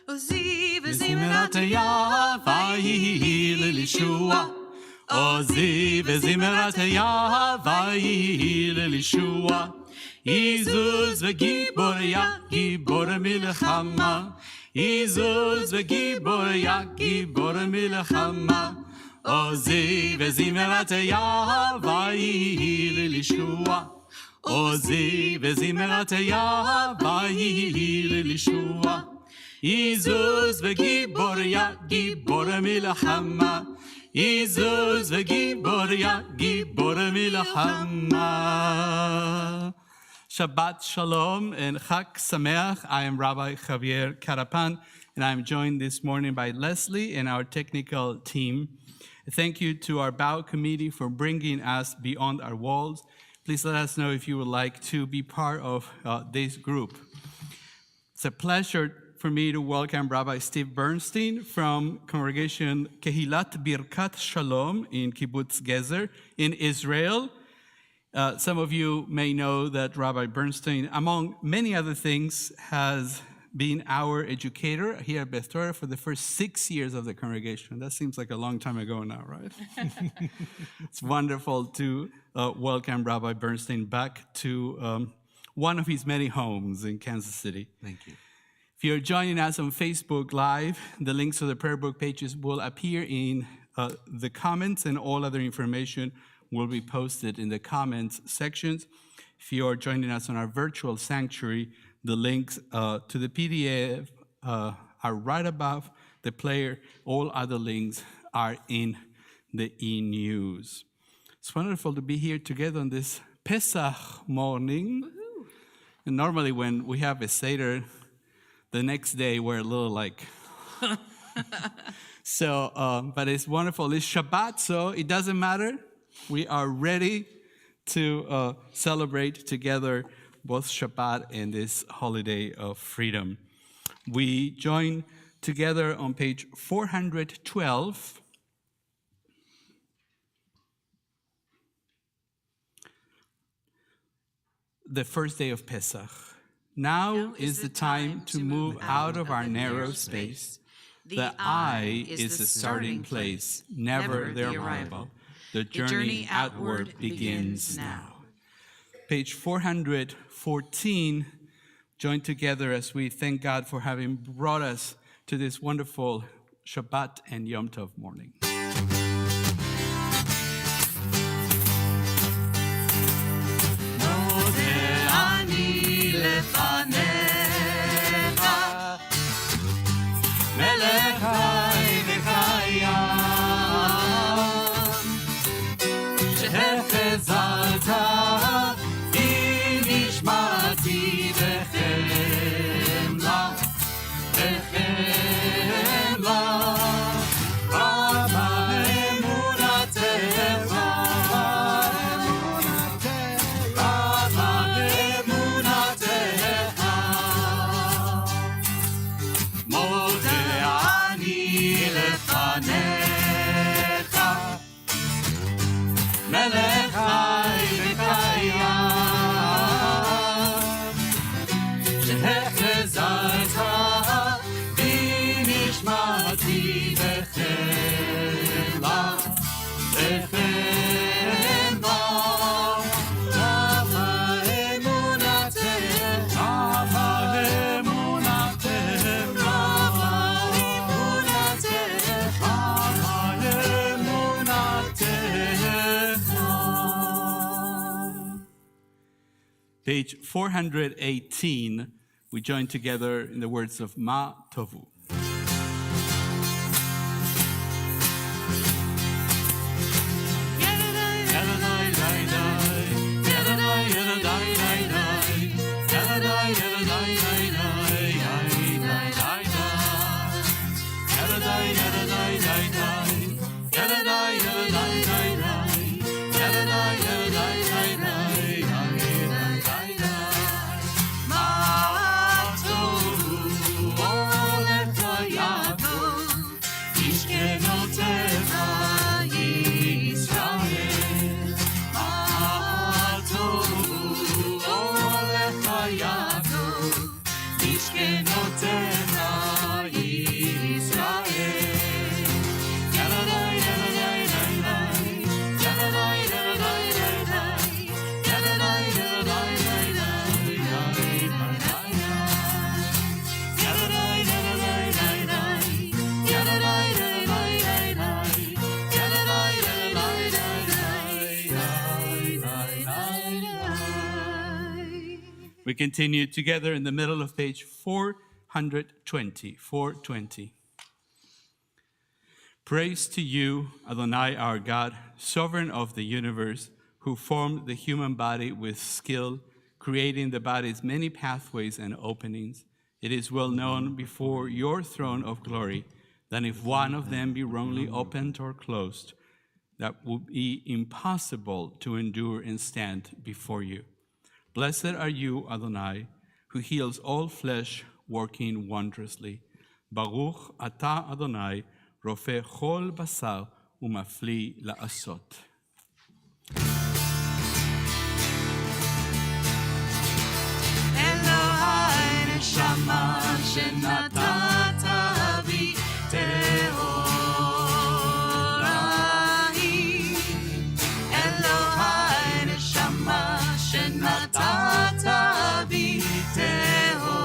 Ozi v'zimerat Yahvai l'Yeshua. Ozi v'zimerat Yahvai l'Yeshua. Izuz v'gibor ya gibor milchama. Izuz v'gibor ya gibor milchama. Ozi v'zimerat Yahvai l'Yeshua. Ozi v'zimerat Yahvai l'Yeshua. Izuz v'gibor ya gibor milchama. Izuz v'gibor ya gibor milchama. Shabbat Shalom and Chag Sameach. I am Rabbi Javier Carapan, and I am joined this morning by Leslie and our technical team. Thank you to our Bow Committee for bringing us beyond our walls. Please let us know if you would like to be part of this group. It's a pleasure for me to welcome Rabbi Steve Bernstein from Congregation Kehilat Birkat Shalom in Kibbutz Gezer in Israel. Some of you may know that Rabbi Bernstein, among many other things, has been our educator here at Beth Torah for the first 6 years of the congregation. That seems like a long time ago now, right? It's wonderful to welcome Rabbi Bernstein back to one of his many homes in Kansas City. Thank you. If you're joining us on Facebook Live, the links to the prayer book pages will appear in the comments, and all other information will be posted in the comments sections. If you're joining us on our virtual sanctuary, the links to the PDF are right above the player. All other links are in the e-news. It's wonderful to be here together on this Pesach morning. Woo-hoo. And normally when we have a Seder, the next day we're a little like, but it's wonderful. It's Shabbat, so it doesn't matter. We are ready to celebrate together both Shabbat and this holiday of freedom. We join together on page 412. The first day of Pesach. Now is the time to move out of our narrow space. The eye is the starting place, never the arrival. The journey outward begins now. Page 414, join together as we thank God for having brought us to this wonderful Shabbat and Yom Tov morning. וזרתה בי נשמתי בחלה בחלה רבה אמונתך רבה אמונתך רבה אמונתך רבה אמונתך. Page 418, we join together in the words of Ma Tovu. We continue together in the middle of page 420, 420. Praise to you, Adonai, our God, sovereign of the universe, who formed the human body with skill, creating the body's many pathways and openings. It is well known before your throne of glory that if one of them be wrongly opened or closed, that would be impossible to endure and stand before you. Blessed are you, Adonai, who heals all flesh, working wondrously. Baruch ata Adonai, rofe chol basar umafli la'asot. Elohai neshama shenatata bi tehorahi. Elohai neshama shenatata bi tehorahi.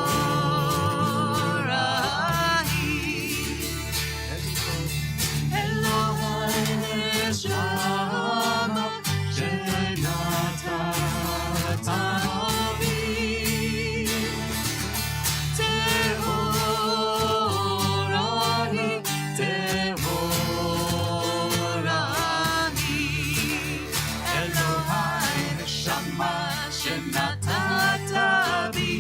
Elohai neshama shenatata bi tehorahi, tehorahi. Elohai neshama shenatata bi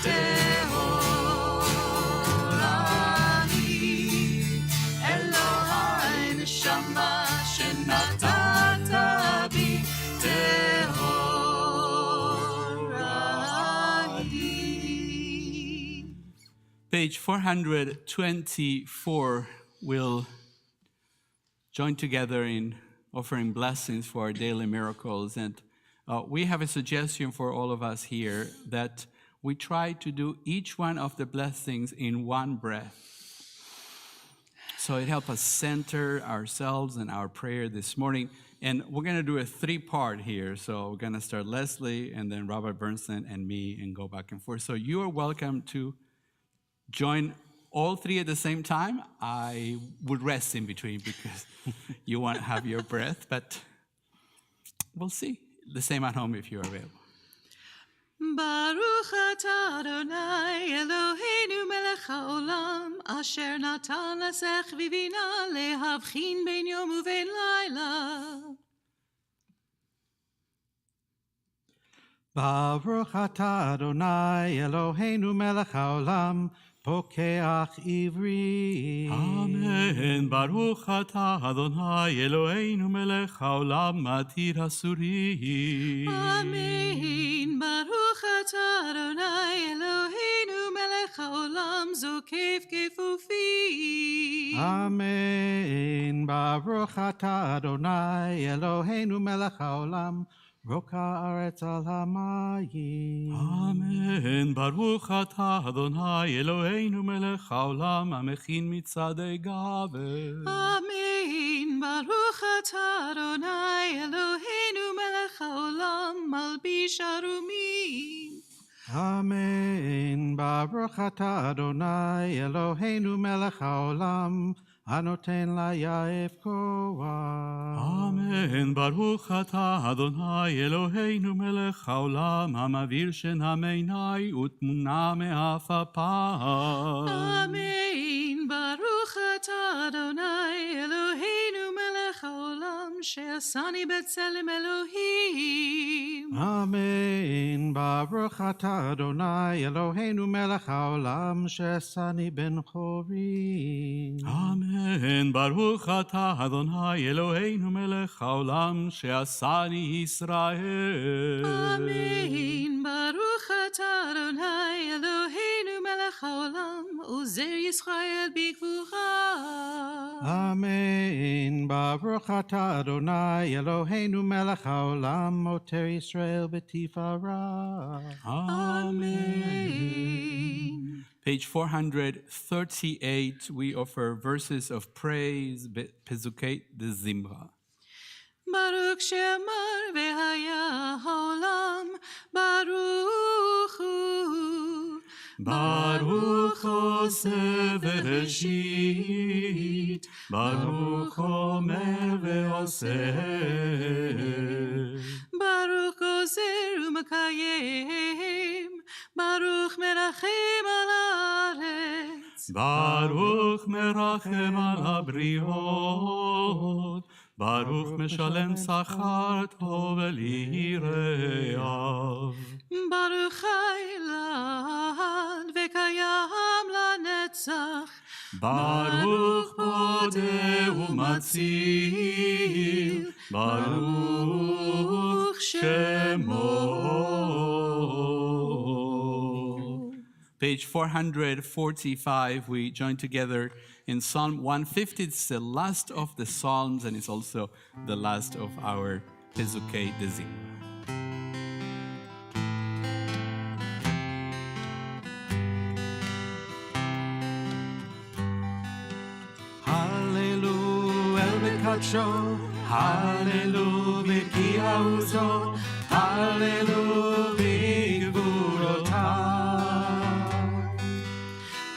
tehorahi. Elohai neshama shenatata bi tehorahi. Page 424 will join together in offering blessings for our daily miracles. And we have a suggestion for all of us here that we try to do each one of the blessings in one breath. So it helps us center ourselves and our prayer this morning. And we're going to do a three-part here. So we're going to start Leslie and then Robert Bernstein and me and go back and forth. So you are welcome to join all three at the same time. I would rest in between because you want to have your breath, but we'll see. The same at home if you're available. Baruch atah Adonai Eloheinu melech haolam asher natan lasech vivina lehavchin ben yom uven laila. Baruch atah Adonai Eloheinu melech haolam pokeach ivri. Amen. Baruch atah Adonai Eloheinu melech haolam matir hasuri. Amen. Baruch atah Adonai Eloheinu melech haolam zokef kefufi. Amen. Baruch atah Adonai Eloheinu melech haolam roka aretz al hamayim. Amen. Baruch atah Adonai Eloheinu melech haolam hamechin mitzadei gavel. Amen. Baruch atah Adonai Eloheinu melech haolam malbish arumim. Amen. Baruch atah Adonai Eloheinu melech haolam anoten layaef koach. Amen. Baruch atah Adonai Eloheinu melech haolam hamavir shena meinai utmuna me'af apai. Amen. Baruch atah Adonai Eloheinu melech haolam she'asani b'tselem Elohim. Amen. Baruch atah Adonai Eloheinu melech haolam she'asani ben chorim. Amen. Baruch atah Adonai Eloheinu melech haolam she'asani Yisrael. Amen. Baruch atah Adonai Eloheinu melech haolam uzer Yisrael b'gvura. Amen. Baruch atah Adonai Eloheinu melech haolam oter Yisrael b'tifara. Amen. Page 438, we offer verses of praise, Pezukei de Zimra. Baruch she'amar ve'haya haolam baruch hu. Baruch Oseh Bereshit, Baruch Omer ve'oseh. Baruch ozer u'makayem, Baruch merachem al haaretz. Baruch merachem al habriot, Baruch meshalem sachar tov lireav. Baruch Hailad ve'kayam lanetzach. Baruch bodeh u'matzil, Baruch Shemo. Page 445, we join together in Psalm 150. It's the last of the Psalms, and it's also the last of our Pezukei de Zimra. Hallelu el bekadsho, Hallelu b'ki ha'uzo, Hallelu b'gvurotav.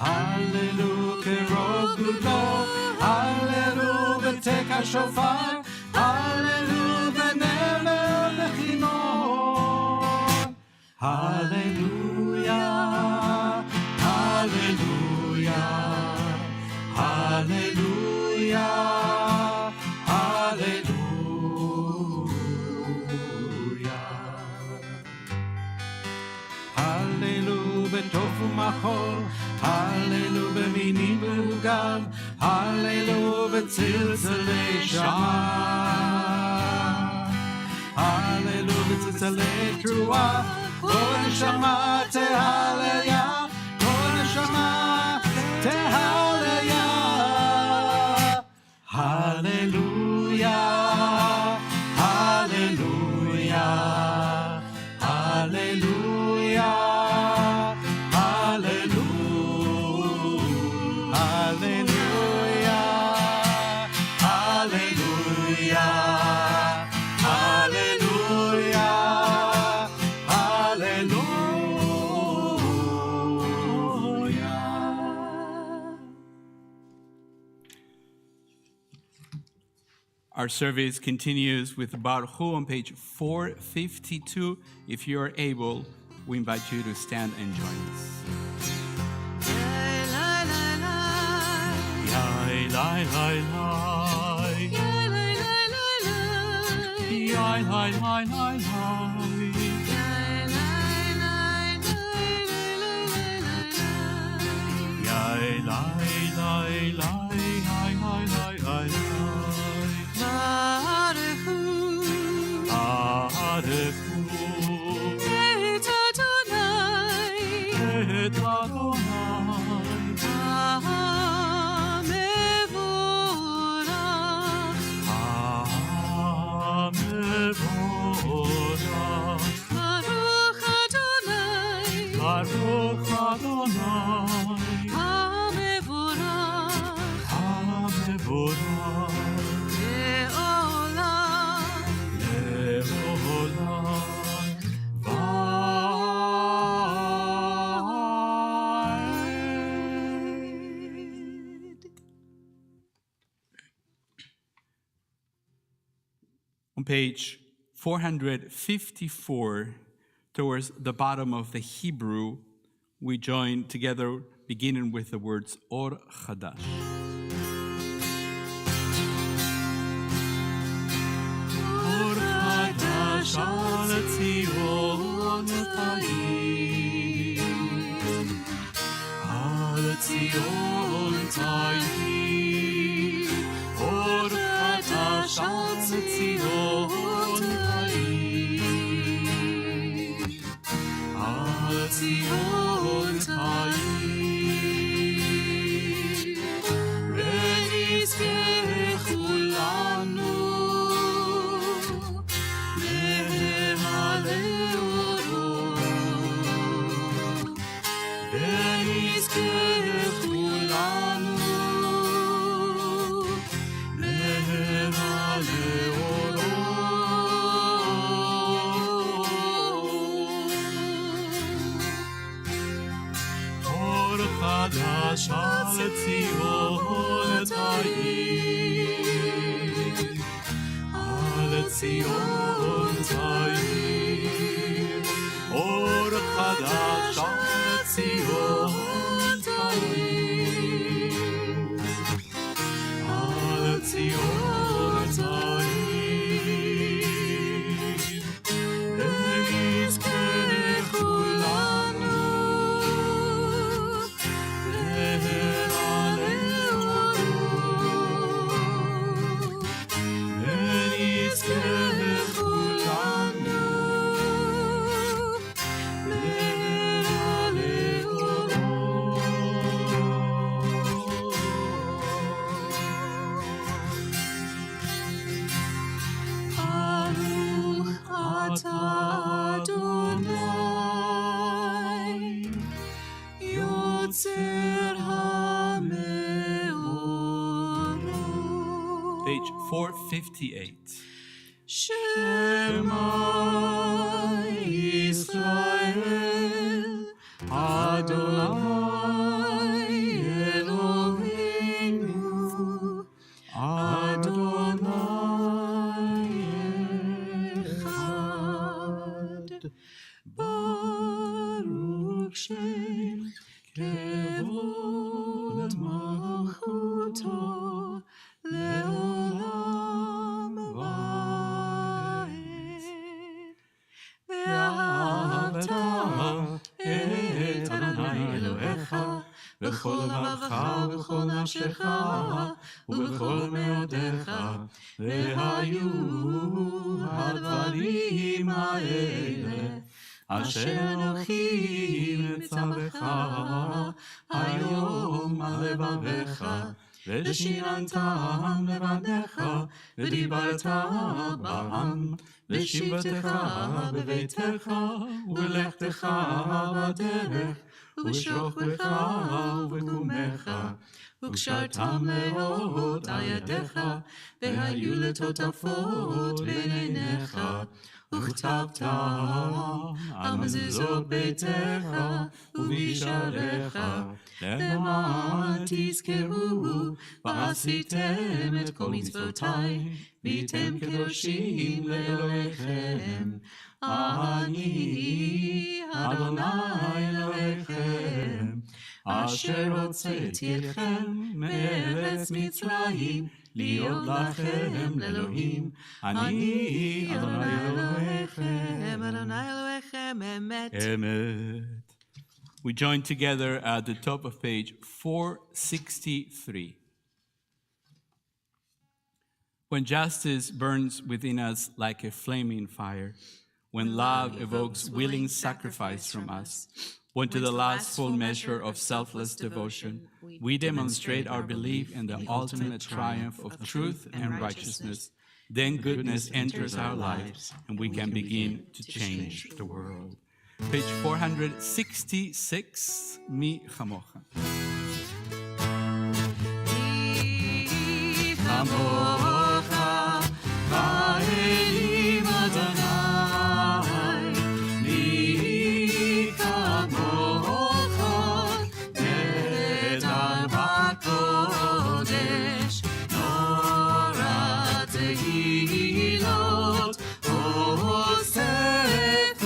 Hallelu kerov gudlo, Hallelu b'tek hashofar, Hallelu b'never b'chinor. Hallelujah, hallelujah. Hallelujah, hallelujah. Hallelujah, betofu machol, hallelujah, beminim berugav, hallelujah, betzilzalei shama. Hallelujah, betzilzalei trua, kol neshama tehaleya, kol neshama tehaleya. Hallelujah, hallelujah, hallelujah, hallelujah, hallelujah, hallelujah, hallelujah. Our service continues with Baruch Hu on page 452. If you are able, we invite you to stand and join us. Yai, lai, lai, lai. Yai, lai, lai, lai, lai. Yai, lai, lai, lai, lai, lai, lai, lai. Baruch hu. Baruch Hu. Et Adonai. Et Adonai. Hamevorach. Hamevorach. המבורך המבורך לעולם. לעולם ועד. On page 454, towards the bottom of the Hebrew, we join together, beginning with the words Or Chadash. אור חדש על ציון תאיר, על ציון תאיר, אור חדש על ציון תאיר, על ציון תאיר, ונזכה כולנו למלא אורו, ונזכה כולנו למלא אורו. אור חדש על ציון תאיר, על ציון תאיר, אור חדש על ציון תאיר, על ציון תאיר, ונזכה כולנו למלא אורו, ונזכה כולנו למלא אורו. ברוך אתה אדוני, יוצר המאורות. Page 458. שמע ישראל, אדוני אלוהינו, אדוני אחד. ברוך שם כבוד מלכותו לעולם ועד. ואהבת את אדוני אלוהיך בכל לבבך ובכל נפשך ובכל מאודיך, והיו הדברים האלה אשר אנוכי מצווך היום על לבביך, ושיננתם לבניך, ודיברת בם, בשבתך בביתך, ובלכתך בדרך, ובשוכבך ובקומך, וקשרתם מאוד על ידיך, והיו לטוטפות בין עיניך, וכתבתם על מזוזות ביתך ובשעריך, למען תזכרו ועשיתם את כל מצוותיי, והייתם קדושים לאלוהיכם. אני אדוני אלוהיכם, אשר הוצאתי אתכם מארץ מצרים, להיות לכם לאלוהים. אני אדוני אלוהיכם. אדוני אלוהיכם אמת. Amen. We join together at the top of page 463. When justice burns within us like a flaming fire, when love evokes willing sacrifice from us, when to the last full measure of selfless devotion, we demonstrate our belief in the ultimate triumph of truth and righteousness, then goodness enters our lives and we can begin to change the world. page 466, Mi Chamocha. Mi chamocha, va'elim Adonai, mi chamocha, nedar b'kodesh, norat tehilot, osef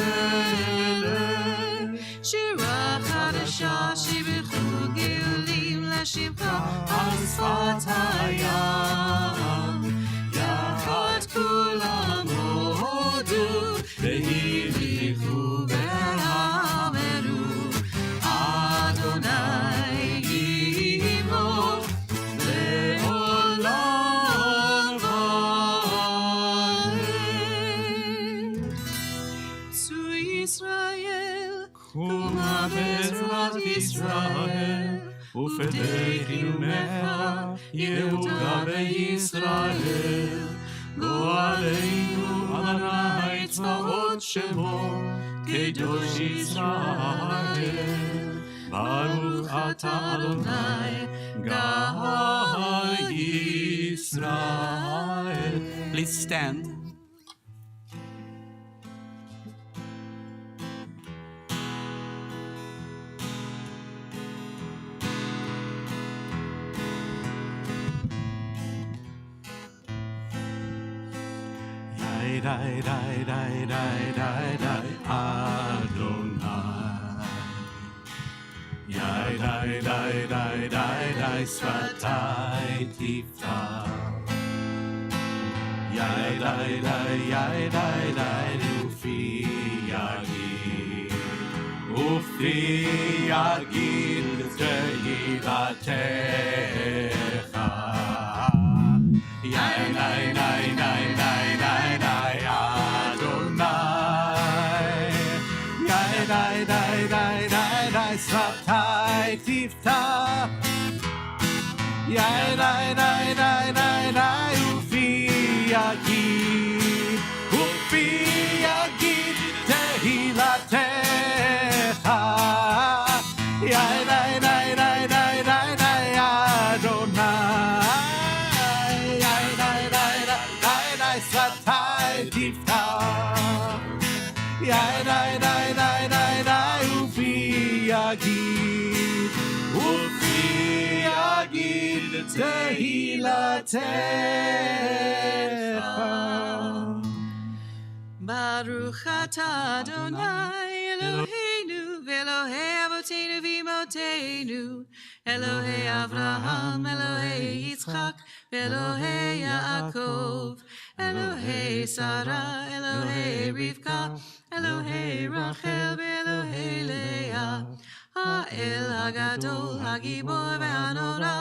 eleh, shira chadasha, shibichu geolim l'shivcha, al sfat hayam, yachad kulam hodu, v'hilichu v'hameru, Adonai yimloch le'olam va'ed. Zu Yisrael, kuma bezrat Yisrael, ופדי חינומך, יהודה וישראל, גואלנו אדוני צבאות שמו, קדוש ישראל. ברוך אתה אדוני, גאל ישראל. Please stand. Die, die, die, die, die, die, Adonai. Die, die, die, die, die, die, Svatai Tiftach. Die, die, die, die, die, die, Ufi Yagid Tehilatecha. Die, die, die, die, die, die, Adonai. Die, die, die, die, die, die, Svatai Tiftach. Die, die, die, die, die, die, Ufi Yagid Tehilatecha. Die, die, die, die, die, die, die, Adonai. Die, die, die, die, die, Svatai Tiftach. Die, die, die, die, die, die, Ufi Yagid Tehilatecha. Baruch atah Adonai Eloheinu v'Elohei Avotenu v'Imotenu Elohei Avraham, Elohei Yitzchak v'Elohei Yaakov Elohei Sarah, Elohei Rivka Elohei Rachel v'Elohei Leah Ha'el Hagadol Hagibor v'Hanora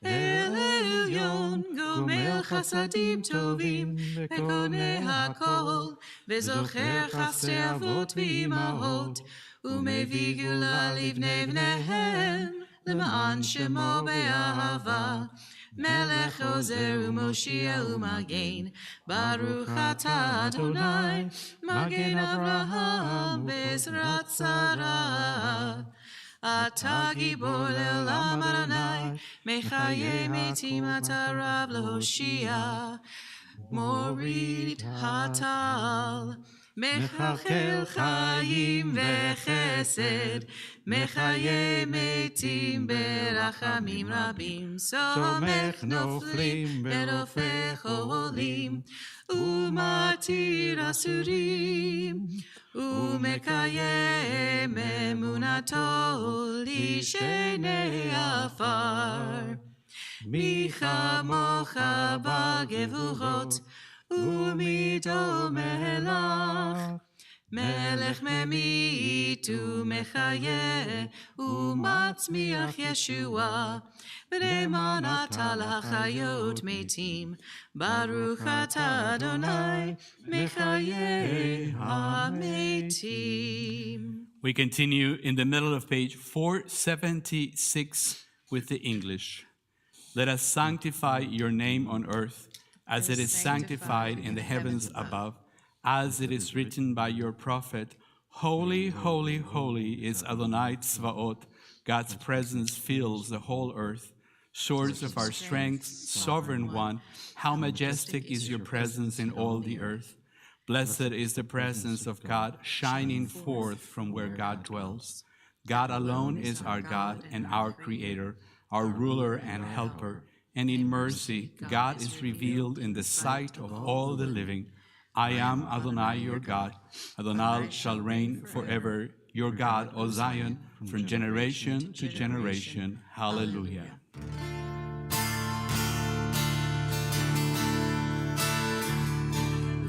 El Elyon Gomel Chasadim Tovim V'Koneh HaKol V'Zocher Chasdei Avot V'Imahot U'Mevii Gula Livnei Bneihem L'Ma'an Shemo Be'ahava Melech Ozer U'Moshia U'Magen Baruch Atah Adonai Magen Avraham Be'ezrat Sarah אתה גיבור לעולם אדוני, מחיי מתים אתה רב להושיע, מוריד הטל, מחלחל חיים וחסד, מחיי מתים ברחמים רבים, סומך נופלים ורופא חולים, ומתיר אסורים, ומקיים אמונתו לשני עפר. מי כמוך בגבורות ומדומה לך, מלך ממית ומחיה ומצמיח ישועה, ונאמן אתה להחיות מתים, ברוך אתה אדוני מחיי המתים. We continue in the middle of page 476 with the English. Let us sanctify your name on earth, as it is sanctified in the heavens above, as it is written by your prophet, Holy, holy, holy is Adonai Tzvaot. God's presence fills the whole earth. Source of our strength, sovereign one, how majestic is your presence in all the earth. Blessed is the presence of God shining forth from where God dwells. God alone is our God and our Creator, our ruler and helper. And in mercy, God is revealed in the sight of all the living. I am Adonai your God. Adonai shall reign forever. Your God, O Zion, from generation to generation. Hallelujah.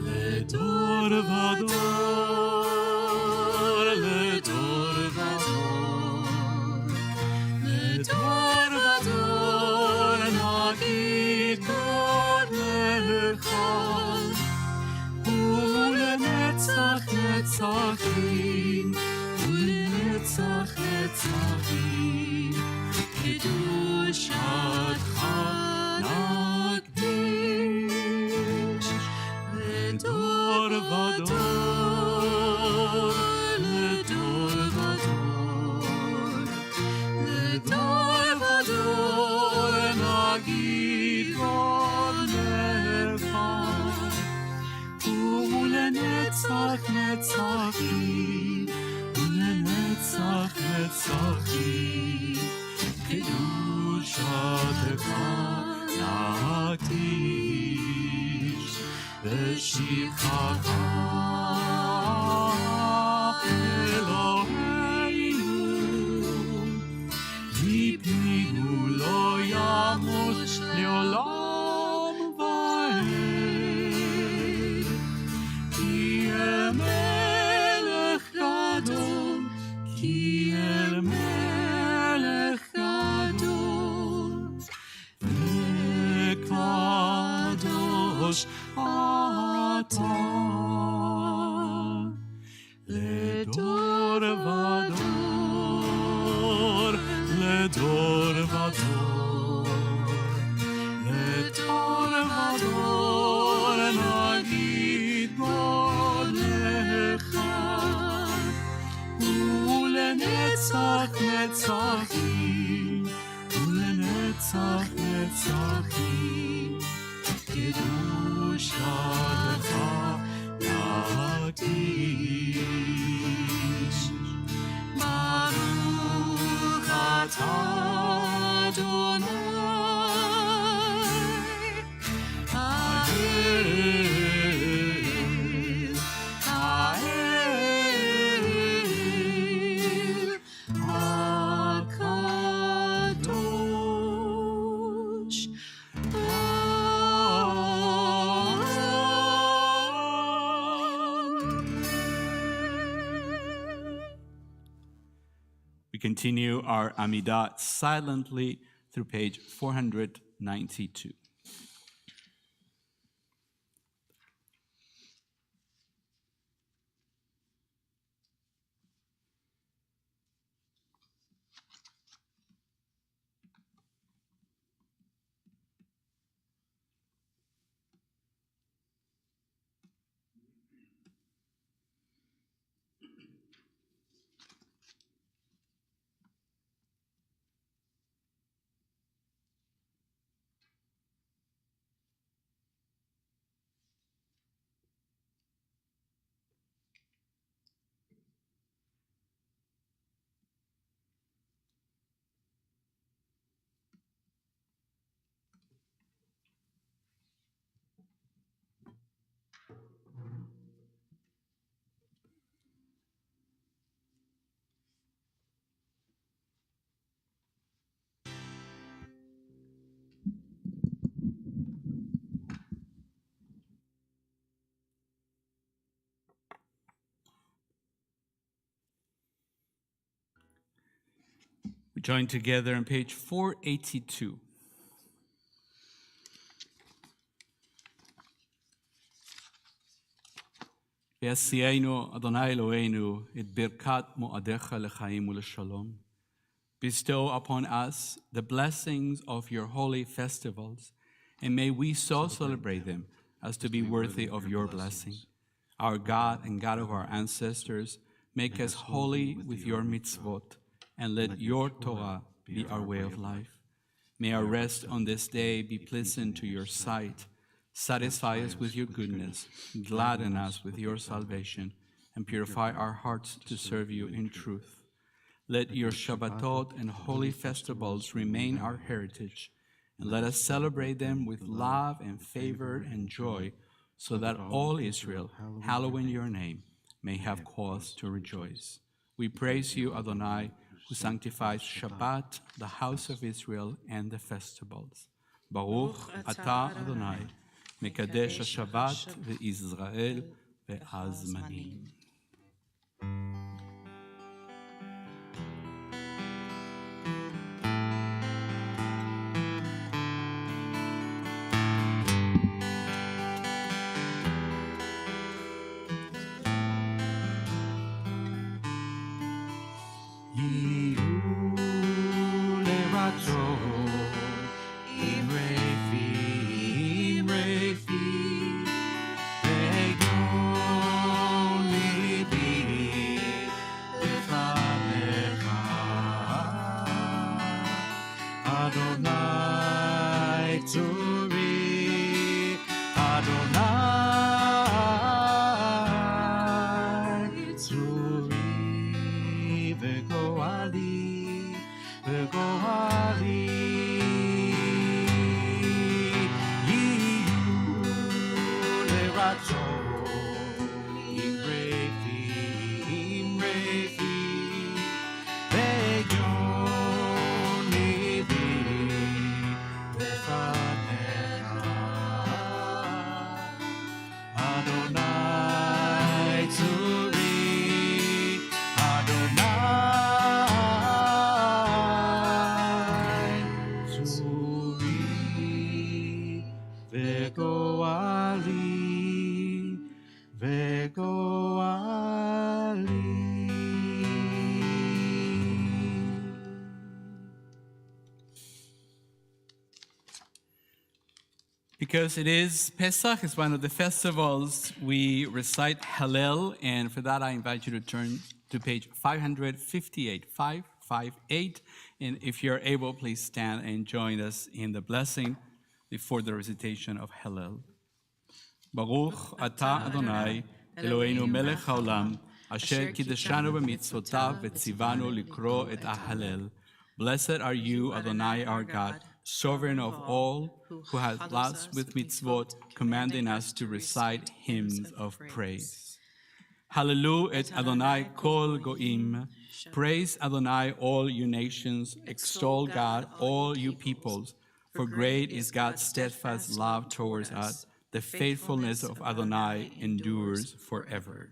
L'Edor vador, l'Edor vador, l'Edor vador, nagid God lechal, ulenetzach netzachim, ulenetzach netzachim, kedushatcha nagdish. L'Edor vador, l'Edor vador, l'Edor vador, nagid God lechal, ulenetzach netzachim, ulenetzach netzachim, kedushatcha nagdish. V'shivchacha Eloheinu, mipninu lo yamush le'olam va'ed. Ki el melech gadol, ki el melech gadol, v'kadosh L'Edor vador, l'Edor vador, l'Edor vador, nagid God lechal, ulenetzach netzachim, ulenetzach netzachim, kedushatcha nagdish. Baruch atah Adonai, Ha'el, Ha'el, HaKadosh. We continue our Amidah silently through page 492. We join together on page 482. V'yasiyeinu Adonai Eloheinu et birkat mo'adecha lechaim u'leshalom. Bestow upon us the blessings of your holy festivals, and may we so celebrate them as to be worthy of your blessing. Our God and God of our ancestors, Make us holy with your mitzvot, and let your Torah be our way of life. May our rest on this day be pleasant to your sight. Satisfy us with your goodness, gladden us with your salvation, and purify our hearts to serve you in truth. Let your Shabbatot and holy festivals remain our heritage, and let us celebrate them with love and favor and joy, so that all Israel, hallowing your name, may have cause to rejoice. We praise you, Adonai, who sanctifies Shabbat, the house of Israel, and the festivals. Baruch atah Adonai, mekadesh Shabbat ve'Israel ve'azmanim. Adonai Tzuri, Adonai Tzuri, Vegoali, Vegoali, Yiyu Leratzon, Imrefi, Imrefi, Adonai Tzuri, Adonai Tzuri, Vegoali, Vegoali. Because it is Pesach, it's one of the festivals, we recite Hallel, and for that I invite you to turn to page 558, 558, and if you're able, please stand and join us in the blessing before the recitation of Hallel. Baruch atah Adonai, Eloheinu melech haolam, asher kideshanu b'mitzvotav v'tzivanu likro et Hallel. Blessed are you, Adonai our God, sovereign of all, who has blessed with mitzvot, commanding us to recite hymns of praise. Hallelu et Adonai kol goim. Praise Adonai, all you nations. Extol God, all you peoples. For great is God's steadfast love towards us. The faithfulness of Adonai endures forever.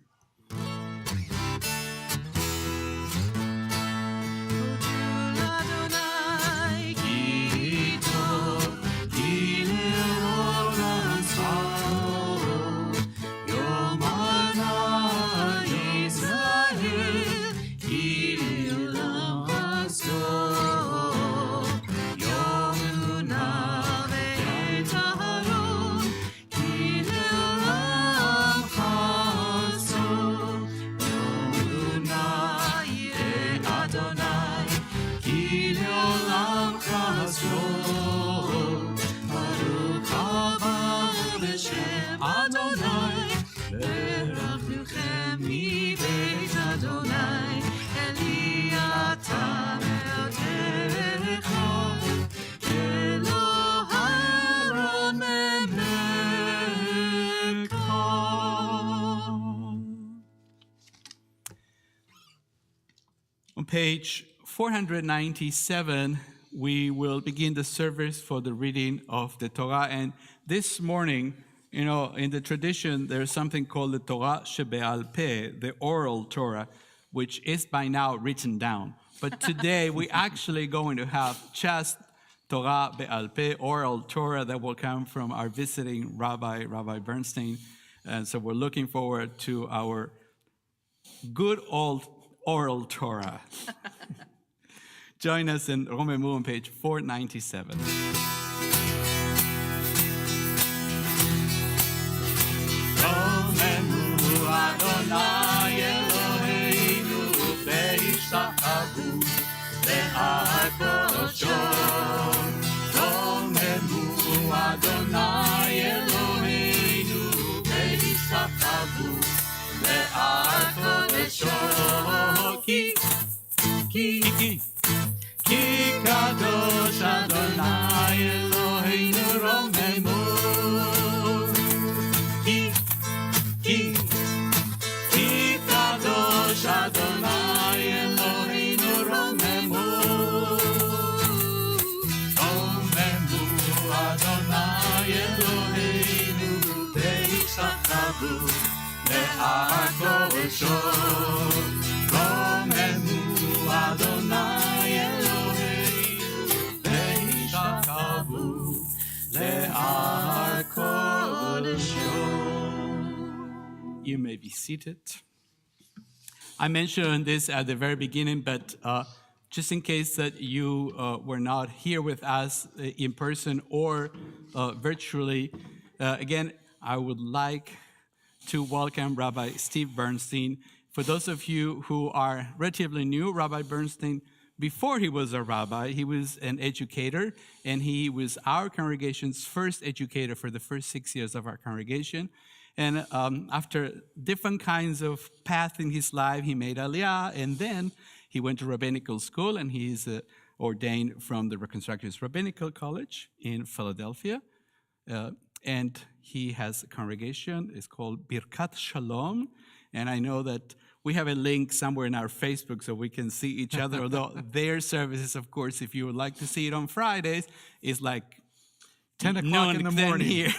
On page 497, we will begin the service for the reading of the Torah. And this morning, you know, in the tradition, there's something called the Torah Shebe'al Peh, the oral Torah, which is by now written down. But today, we're actually going to have just Torah Be'al Peh, oral Torah, that will come from our visiting Rabbi Bernstein. And so we're looking forward to our good old oral Torah. Join us in Romemu on page 497. Romemu Adonai Eloheinu להקדשו רוממו אדוני אלוהינו וישתחוו להקדשו. You may be seated. I mentioned this at the very beginning, but just in case that you were not here with us in person or virtually, again, I would like to welcome Rabbi Steve Bernstein. For those of you who are relatively new, Rabbi Bernstein, before he was a rabbi, he was an educator, and he was our congregation's first educator for the first 6 years of our congregation. And after different kinds of paths in his life, he made Aliyah, and then he went to rabbinical school, and he's ordained from the Reconstructionist Rabbinical College in Philadelphia. And he has a congregation. It's called Birkat Shalom. And I know that we have a link somewhere in our Facebook so we can see each other, although their services, of course, if you would like to see it on Fridays, is like 10 o'clock in the morning here.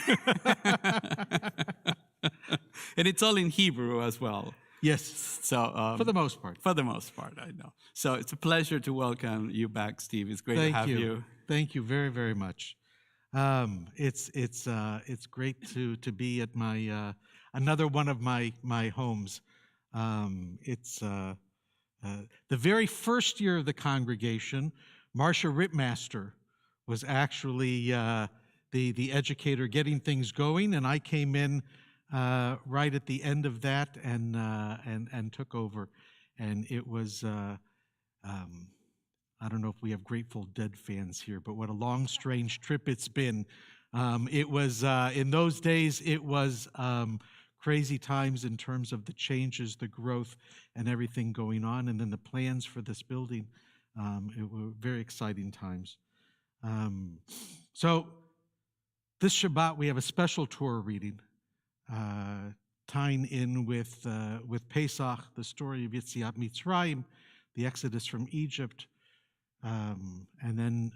And it's all in Hebrew as well. Yes, So for the most part. For the most part, I know. So it's a pleasure to welcome you back, Steve. It's great to have you. Thank you very, very much. It's great to be at my another one of my homes. It's the very first year of the congregation. Marcia Rittmaster was actually the educator getting things going, and I came in right at the end of that and took over. And it was I don't know if we have Grateful Dead fans here, but what a long, strange trip it's been. It was in those days. It was crazy times in terms of the changes, the growth, and everything going on, and then the plans for this building. It were very exciting times. So this Shabbat we have a special Torah reading, tying in with Pesach, the story of Yetziat Mitzrayim, the Exodus from Egypt, and then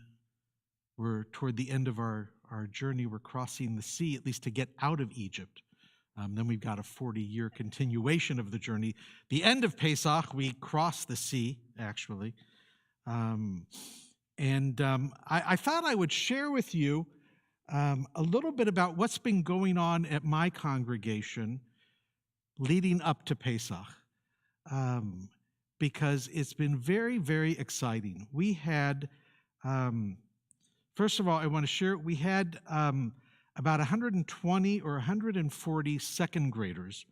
we're toward the end of our journey. We're crossing the sea, at least to get out of Egypt. Then we've got a 40-year continuation of the journey. The end of Pesach, we cross the sea, actually. I thought I would share with you a little bit about what's been going on at my congregation leading up to Pesach, because it's been very, very exciting. We had, first of all, I want to share, we had about 120 or 140 second graders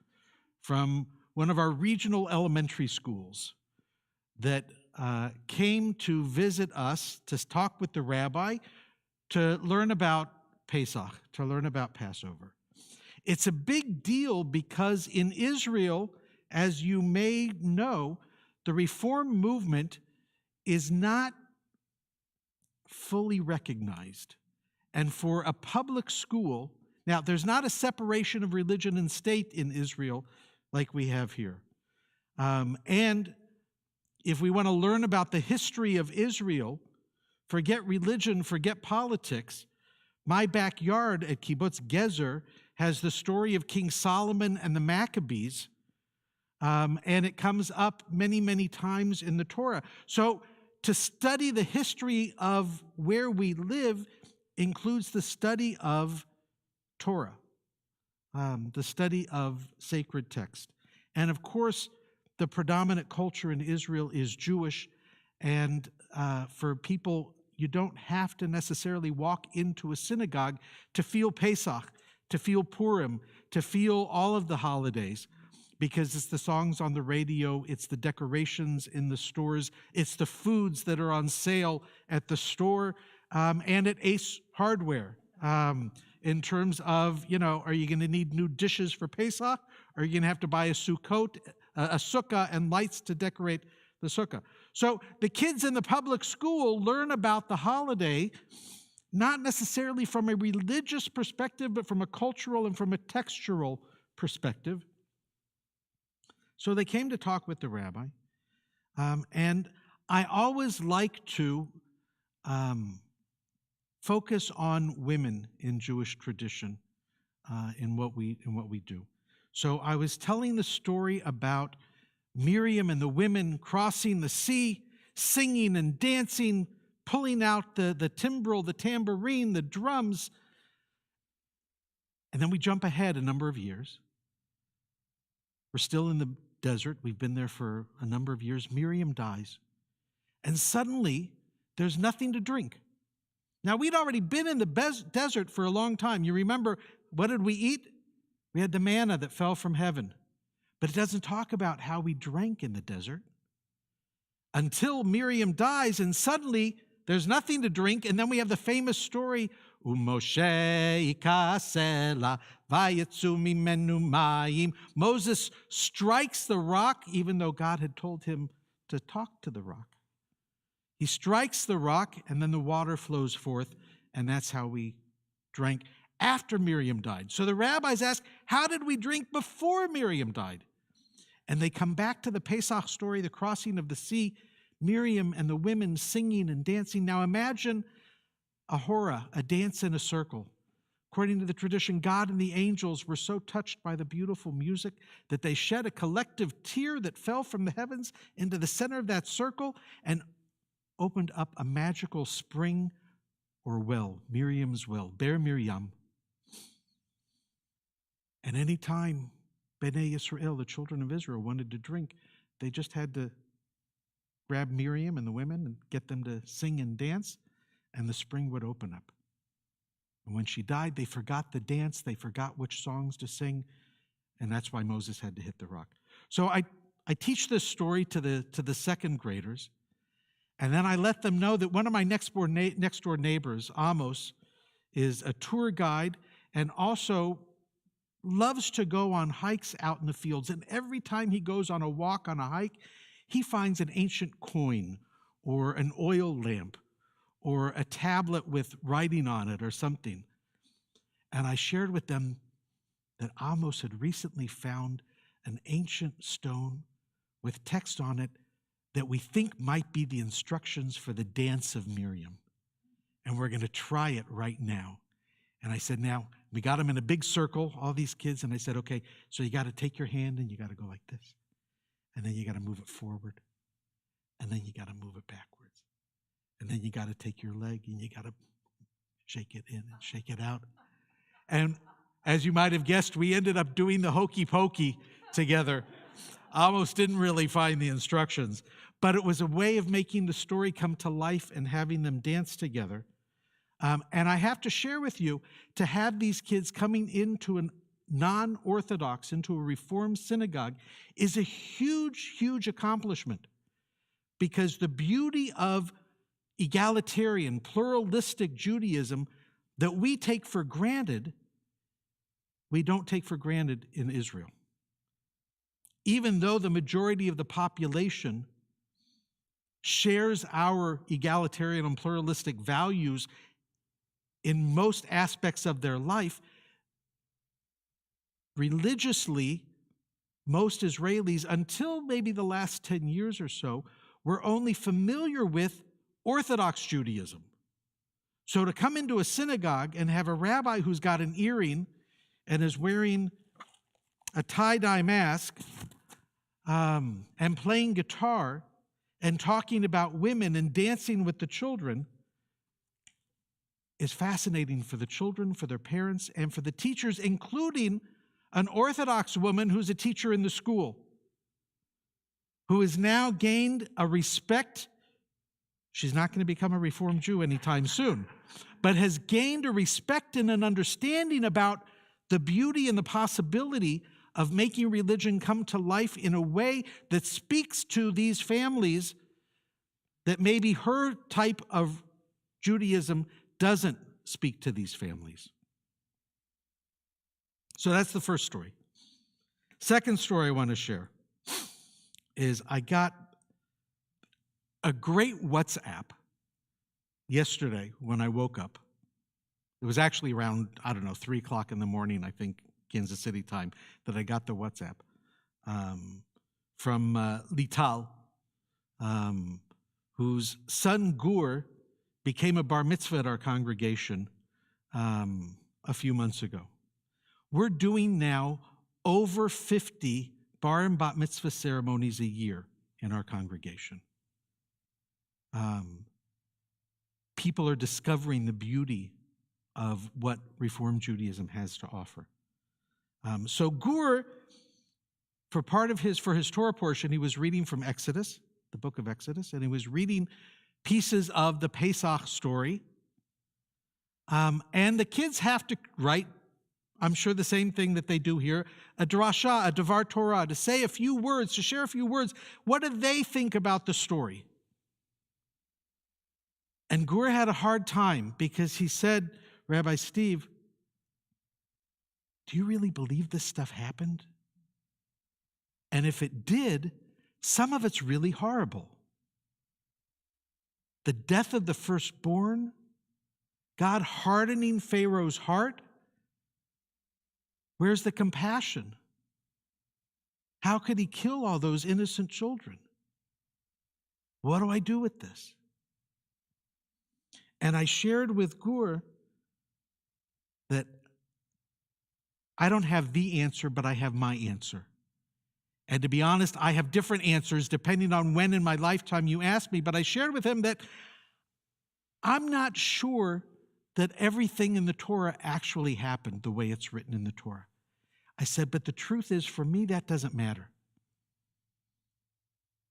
from one of our regional elementary schools that came to visit us to talk with the rabbi to learn about Pesach, to learn about Passover. It's a big deal because in Israel, as you may know, the Reform movement is not fully recognized. And for a public school, now there's not a separation of religion and state in Israel like we have here. And if we want to learn about the history of Israel, forget religion, forget politics, my backyard at Kibbutz Gezer has the story of King Solomon and the Maccabees, and it comes up many, many times in the Torah. So to study the history of where we live includes the study of Torah, the study of sacred text. And of course, the predominant culture in Israel is Jewish, and for people, you don't have to necessarily walk into a synagogue to feel Pesach, to feel Purim, to feel all of the holidays, because it's the songs on the radio, it's the decorations in the stores, it's the foods that are on sale at the store and at Ace Hardware. In terms of, are you going to need new dishes for Pesach? Or are you going to have to buy a sukkah and lights to decorate the sukkah? So the kids in the public school learn about the holiday, not necessarily from a religious perspective, but from a cultural and from a textural perspective. So they came to talk with the rabbi. And I always like to focus on women in Jewish tradition in what we do. So I was telling the story about Miriam and the women crossing the sea, singing and dancing, pulling out the timbrel, the tambourine, the drums. And then we jump ahead a number of years. We're still in the desert. We've been there for a number of years. Miriam dies. And suddenly, there's nothing to drink. Now, we'd already been in the desert for a long time. You remember, what did we eat? We had the manna that fell from heaven. But it doesn't talk about how we drank in the desert until Miriam dies, and suddenly there's nothing to drink. And then we have the famous story, Moshe ikasela vayetzu mimenu mayim. Moses strikes the rock, even though God had told him to talk to the rock. He strikes the rock, and then the water flows forth, and that's how we drank after Miriam died. So the rabbis ask, how did we drink before Miriam died? And they come back to the Pesach story, the crossing of the sea, Miriam and the women singing and dancing. Now imagine a hora, a dance in a circle. According to the tradition, God and the angels were so touched by the beautiful music that they shed a collective tear that fell from the heavens into the center of that circle and opened up a magical spring or well, Miriam's well, Ber Miriam. And any time Bnei Yisrael, the children of Israel, wanted to drink, they just had to grab Miriam and the women and get them to sing and dance, and the spring would open up. And when she died, they forgot the dance, they forgot which songs to sing, and that's why Moses had to hit the rock. So I teach this story to the second graders, and then I let them know that one of my next door neighbors, Amos, is a tour guide and also loves to go on hikes out in the fields. And every time he goes on a walk, on a hike, he finds an ancient coin or an oil lamp or a tablet with writing on it or something. And I shared with them that Amos had recently found an ancient stone with text on it that we think might be the instructions for the dance of Miriam. And we're going to try it right now. And I said, now, we got them in a big circle, all these kids, and I said, okay, so you got to take your hand and you got to go like this. And then you got to move it forward. And then you got to move it backwards. And then you got to take your leg and you got to shake it in and shake it out. And as you might have guessed, we ended up doing the hokey pokey together. Almost didn't really find the instructions, but it was a way of making the story come to life and having them dance together. And I have to share with you, to have these kids coming into a non-Orthodox, into a Reformed synagogue, is a huge, huge accomplishment. Because the beauty of egalitarian, pluralistic Judaism that we take for granted, we don't take for granted in Israel. Even though the majority of the population shares our egalitarian and pluralistic values in most aspects of their life, religiously, most Israelis, until maybe the last 10 years or so, were only familiar with Orthodox Judaism. So to come into a synagogue and have a rabbi who's got an earring and is wearing a tie-dye mask and playing guitar and talking about women and dancing with the children is fascinating for the children, for their parents, and for the teachers, including an Orthodox woman who's a teacher in the school, who has now gained a respect. She's not going to become a Reformed Jew anytime soon, but has gained a respect and an understanding about the beauty and the possibility of making religion come to life in a way that speaks to these families that maybe her type of Judaism doesn't speak to these families. So that's the first story. Second story I want to share is I got a great WhatsApp yesterday when I woke up. It was actually around, 3 o'clock in the morning, I think, Kansas City time, that I got the WhatsApp from Lital, whose son Gur became a bar mitzvah at our congregation a few months ago. We're doing now over 50 bar and bat mitzvah ceremonies a year in our congregation. People are discovering the beauty of what Reform Judaism has to offer. So Gur, for his Torah portion, he was reading from Exodus, the book of Exodus, and he was reading pieces of the Pesach story. And the kids have to write, I'm sure the same thing that they do here, a drasha, a devar Torah, to say a few words, to share a few words. What do they think about the story? And Gur had a hard time because he said, Rabbi Steve, do you really believe this stuff happened? And if it did, some of it's really horrible. The death of the firstborn, God hardening Pharaoh's heart. Where's the compassion? How could he kill all those innocent children? What do I do with this? And I shared with Gur that I don't have the answer, but I have my answer. And to be honest, I have different answers depending on when in my lifetime you ask me, but I shared with him that I'm not sure that everything in the Torah actually happened the way it's written in the Torah. I said, but the truth is, for me, that doesn't matter.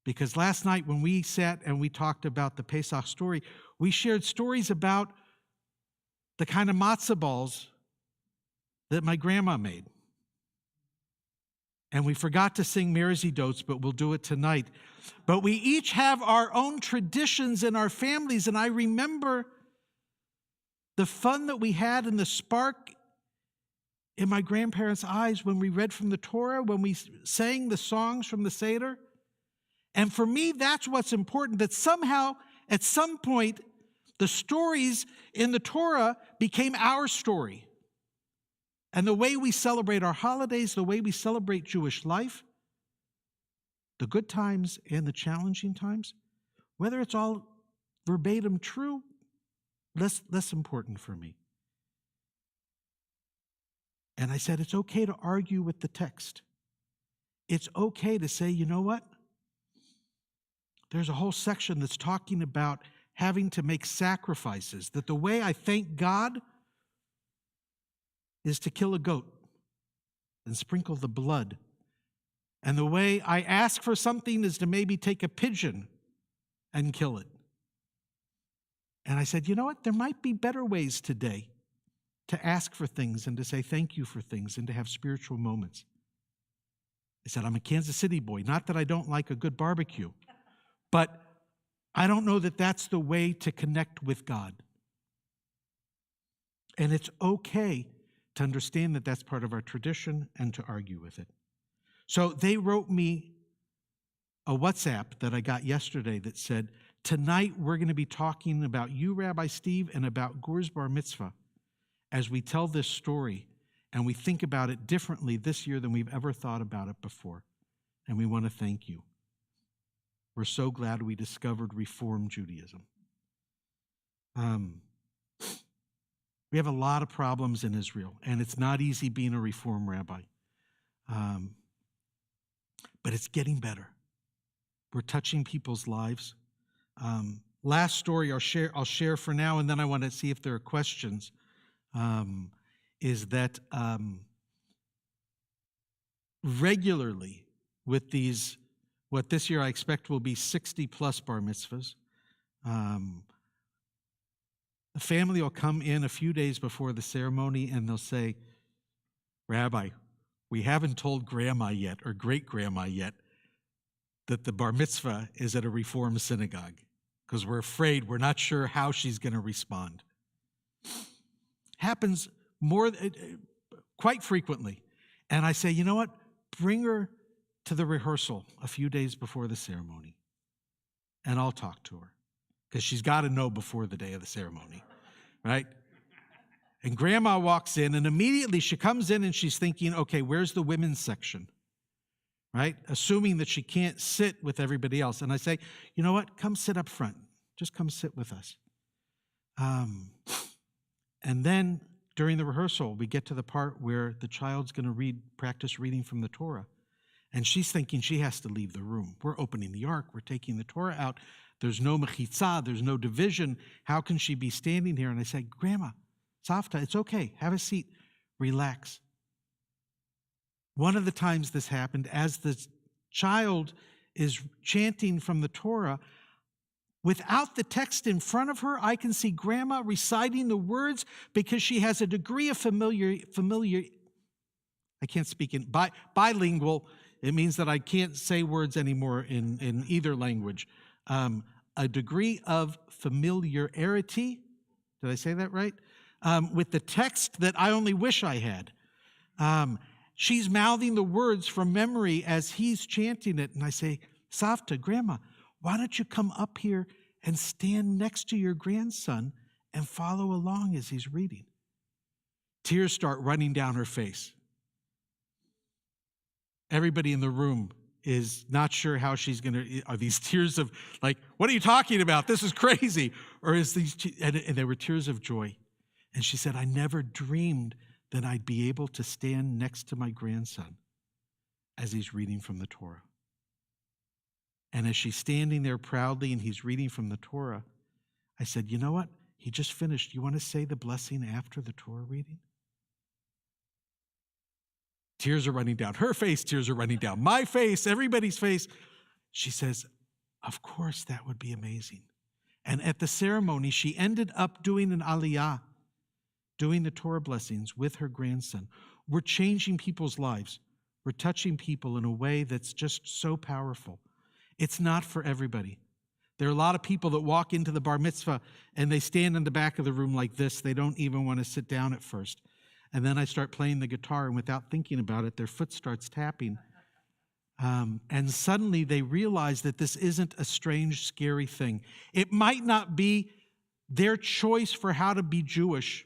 Because last night when we sat and we talked about the Pesach story, we shared stories about the kind of matzah balls that my grandma made. And we forgot to sing Mersey Dotes, but we'll do it tonight. But we each have our own traditions in our families, and I remember the fun that we had and the spark in my grandparents' eyes when we read from the Torah, when we sang the songs from the Seder. And for me, that's what's important, that somehow, at some point, the stories in the Torah became our story. And the way we celebrate our holidays, the way we celebrate Jewish life, the good times and the challenging times, whether it's all verbatim true, less important for me. And I said, it's okay to argue with the text. It's okay to say, you know what? There's a whole section that's talking about having to make sacrifices, that the way I thank God is to kill a goat and sprinkle the blood. And the way I ask for something is to maybe take a pigeon and kill it. And I said, you know what? There might be better ways today to ask for things and to say thank you for things and to have spiritual moments. I said, I'm a Kansas City boy. Not that I don't like a good barbecue, but I don't know that that's the way to connect with God. And it's okay to understand that that's part of our tradition and to argue with it. So they wrote me a WhatsApp that I got yesterday that said, tonight we're going to be talking about you, Rabbi Steve, and about Gur's bar mitzvah as we tell this story and we think about it differently this year than we've ever thought about it before. And we want to thank you. We're so glad we discovered Reform Judaism. We have a lot of problems in Israel, and it's not easy being a Reform rabbi. But it's getting better. We're touching people's lives. Last story I'll share for now, and then I want to see if there are questions, is that regularly with these, what this year I expect will be 60 plus bar mitzvahs, the family will come in a few days before the ceremony and they'll say, Rabbi, we haven't told grandma yet or great-grandma yet that the bar mitzvah is at a Reform synagogue because we're afraid, we're not sure how she's going to respond. Happens quite frequently. And I say, you know what? Bring her to the rehearsal a few days before the ceremony and I'll talk to her because she's got to know before the day of the ceremony, right? And grandma walks in and immediately she comes in and she's thinking, okay, where's the women's section, right? Assuming that she can't sit with everybody else. And I say, you know what? Come sit up front. Just come sit with us. And then during the rehearsal, we get to the part where the child's going to practice reading from the Torah. And she's thinking she has to leave the room. We're opening the ark. We're taking the Torah out. There's no mechitza. There's no division. How can she be standing here? And I say, Grandma, Savta, it's okay. Have a seat. Relax. One of the times this happened, as the child is chanting from the Torah, without the text in front of her, I can see Grandma reciting the words because she has a degree of familiar. I can't speak in bilingual. It means that I can't say words anymore in either language. A degree of familiarity, did I say that right? With the text that I only wish I had. She's mouthing the words from memory as he's chanting it. And I say, Savta, Grandma, why don't you come up here and stand next to your grandson and follow along as he's reading? Tears start running down her face. Everybody in the room is not sure how she's going to, are these tears of like, what are you talking about? This is crazy. Or is these, and there were tears of joy. And she said, I never dreamed that I'd be able to stand next to my grandson as he's reading from the Torah. And as she's standing there proudly and he's reading from the Torah, I said, you know what? He just finished. You want to say the blessing after the Torah reading? Tears are running down her face. Tears are running down my face, everybody's face. She says, of course, that would be amazing. And at the ceremony, she ended up doing an aliyah, doing the Torah blessings with her grandson. We're changing people's lives. We're touching people in a way that's just so powerful. It's not for everybody. There are a lot of people that walk into the bar mitzvah and they stand in the back of the room like this. They don't even want to sit down at first. And then I start playing the guitar, and without thinking about it, their foot starts tapping. And suddenly they realize that this isn't a strange, scary thing. It might not be their choice for how to be Jewish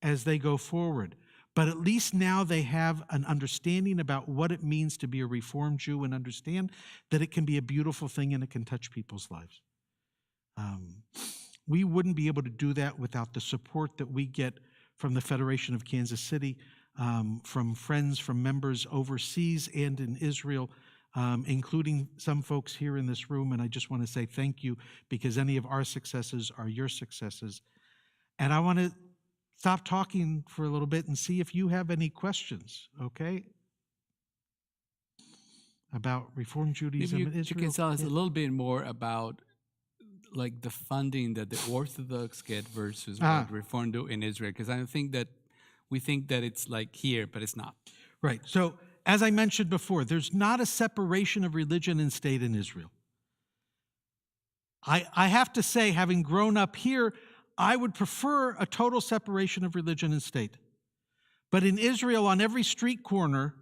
as they go forward, but at least now they have an understanding about what it means to be a Reformed Jew and understand that it can be a beautiful thing and it can touch people's lives. We wouldn't be able to do that without the support that we get from the Federation of Kansas City, from friends, from members overseas and in Israel, including some folks here in this room. And I just want to say thank you, because any of our successes are your successes. And I want to stop talking for a little bit and see if you have any questions, okay? About Reform Judaism in Israel. You can tell us a little bit more about like the funding that the Orthodox get versus what Reform do in Israel, because I think that we think that it's like here, but it's not. Right. So as I mentioned before, there's not a separation of religion and state in Israel. I have to say, having grown up here, I would prefer a total separation of religion and state. But in Israel, on every street corner,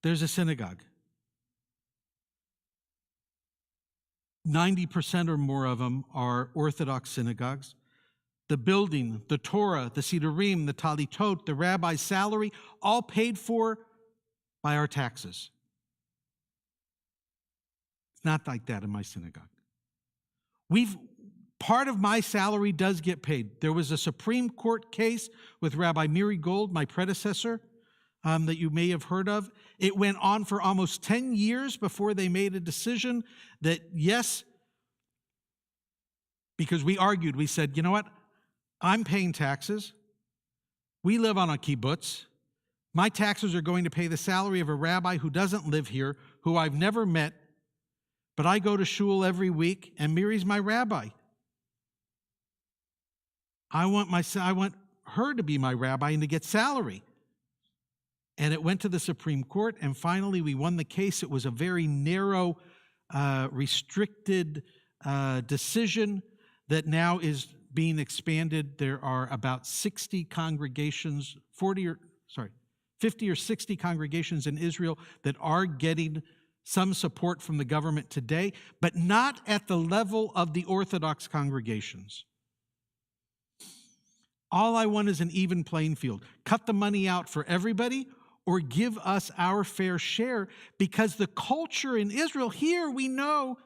there's a synagogue. 90% or more of them are Orthodox synagogues. The building, the Torah, the Sidurim, the Talitot, the rabbi's salary, all paid for by our taxes. It's not like that in my synagogue. Part of my salary does get paid. There was a Supreme Court case with Rabbi Miri Gold, my predecessor, that you may have heard of. It went on for almost 10 years before they made a decision that, yes, because we argued, we said, you know what? I'm paying taxes. We live on a kibbutz. My taxes are going to pay the salary of a rabbi who doesn't live here, who I've never met, but I go to shul every week, and Miri's my rabbi. I want her to be my rabbi and to get salary. And it went to the Supreme Court, and finally we won the case. It was a very narrow, restricted decision that now is being expanded. There are about 60 congregations, 50 or 60 congregations in Israel that are getting some support from the government today, but not at the level of the Orthodox congregations. All I want is an even playing field. Cut the money out for everybody, or give us our fair share, because the culture in Israel, here we know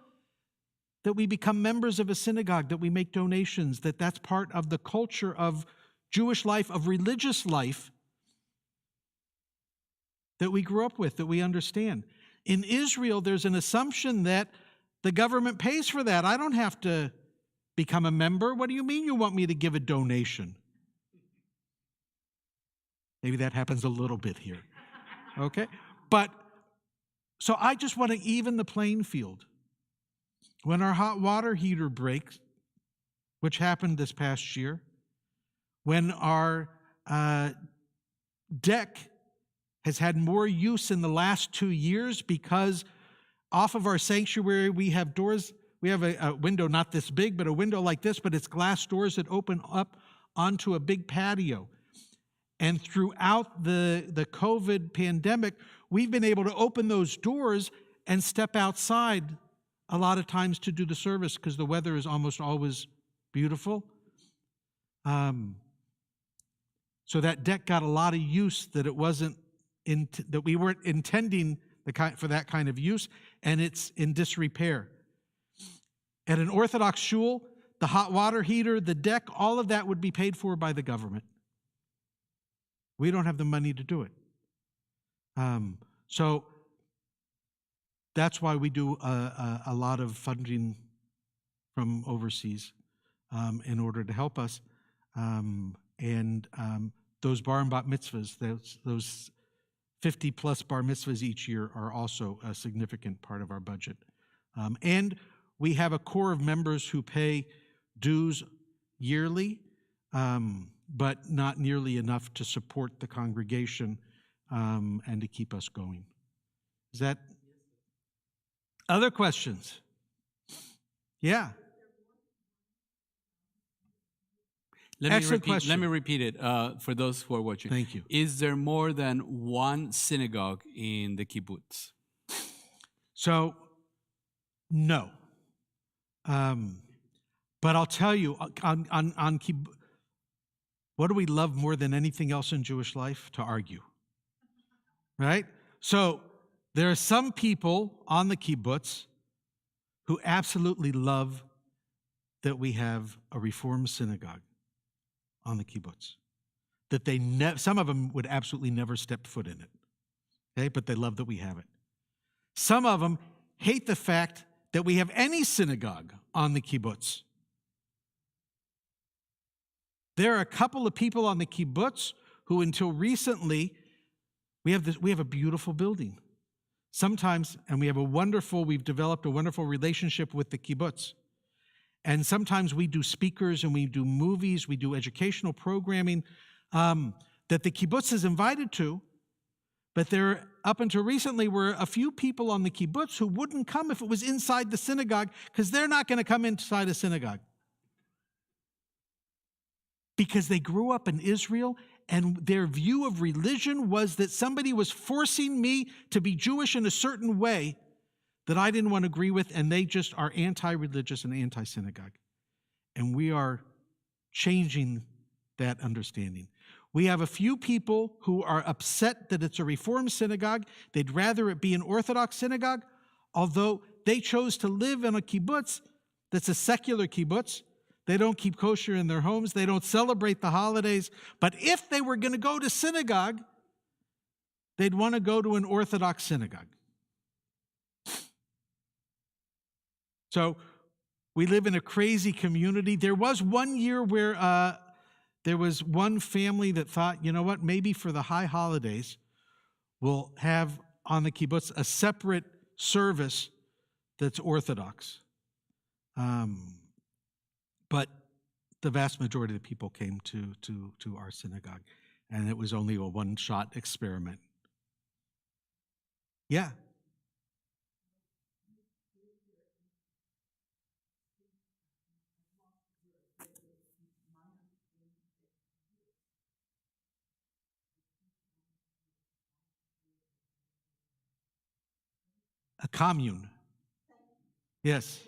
that we become members of a synagogue, that we make donations, that's part of the culture of Jewish life, of religious life that we grew up with, that we understand. In Israel, there's an assumption that the government pays for that. I don't have to become a member. What do you mean you want me to give a donation? Maybe that happens a little bit here. Okay? But, so I just want to even the playing field. When our hot water heater breaks, which happened this past year, when our deck has had more use in the last 2 years because off of our sanctuary we have doors, we have a window not this big, but a window like this, but it's glass doors that open up onto a big patio. And throughout the COVID pandemic, we've been able to open those doors and step outside a lot of times to do the service because the weather is almost always beautiful. So that deck got a lot of use that it wasn't that we weren't intending for that kind of use, and it's in disrepair. At an Orthodox shul, the hot water heater, the deck, all of that would be paid for by the government. We don't have the money to do it. So that's why we do a lot of funding from overseas in order to help us. Those bar and bat mitzvahs, those 50 plus bar mitzvahs each year are also a significant part of our budget. And we have a core of members who pay dues yearly, but not nearly enough to support the congregation and to keep us going. Is that other questions? Yeah. Excellent question. Let me repeat it for those who are watching. Thank you. Is there more than one synagogue in the kibbutz? So, no. But I'll tell you, on kibbutz, what do we love more than anything else in Jewish life? To argue. Right? So, there are some people on the kibbutz who absolutely love that we have a Reform synagogue on the kibbutz. That some of them would absolutely never step foot in it. Okay? But they love that we have it. Some of them hate the fact that we have any synagogue on the kibbutz. There are a couple of people on the kibbutz who until recently, we have a beautiful building. Sometimes, and we've developed a wonderful relationship with the kibbutz. And sometimes we do speakers and we do movies, we do educational programming that the kibbutz is invited to, but there, up until recently, were a few people on the kibbutz who wouldn't come if it was inside the synagogue because they're not going to come inside a synagogue. Because they grew up in Israel and their view of religion was that somebody was forcing me to be Jewish in a certain way that I didn't want to agree with, and they just are anti-religious and anti-synagogue. And we are changing that understanding. We have a few people who are upset that it's a Reform synagogue. They'd rather it be an Orthodox synagogue, although they chose to live in a kibbutz that's a secular kibbutz. They don't keep kosher in their homes. They don't celebrate the holidays. But if they were going to go to synagogue, they'd want to go to an Orthodox synagogue. So we live in a crazy community. There was one year where there was one family that thought, you know what, maybe for the high holidays, we'll have on the kibbutz a separate service that's Orthodox. But the vast majority of the people came to our synagogue, and it was only a one-shot experiment. Yeah. A commune. Yes.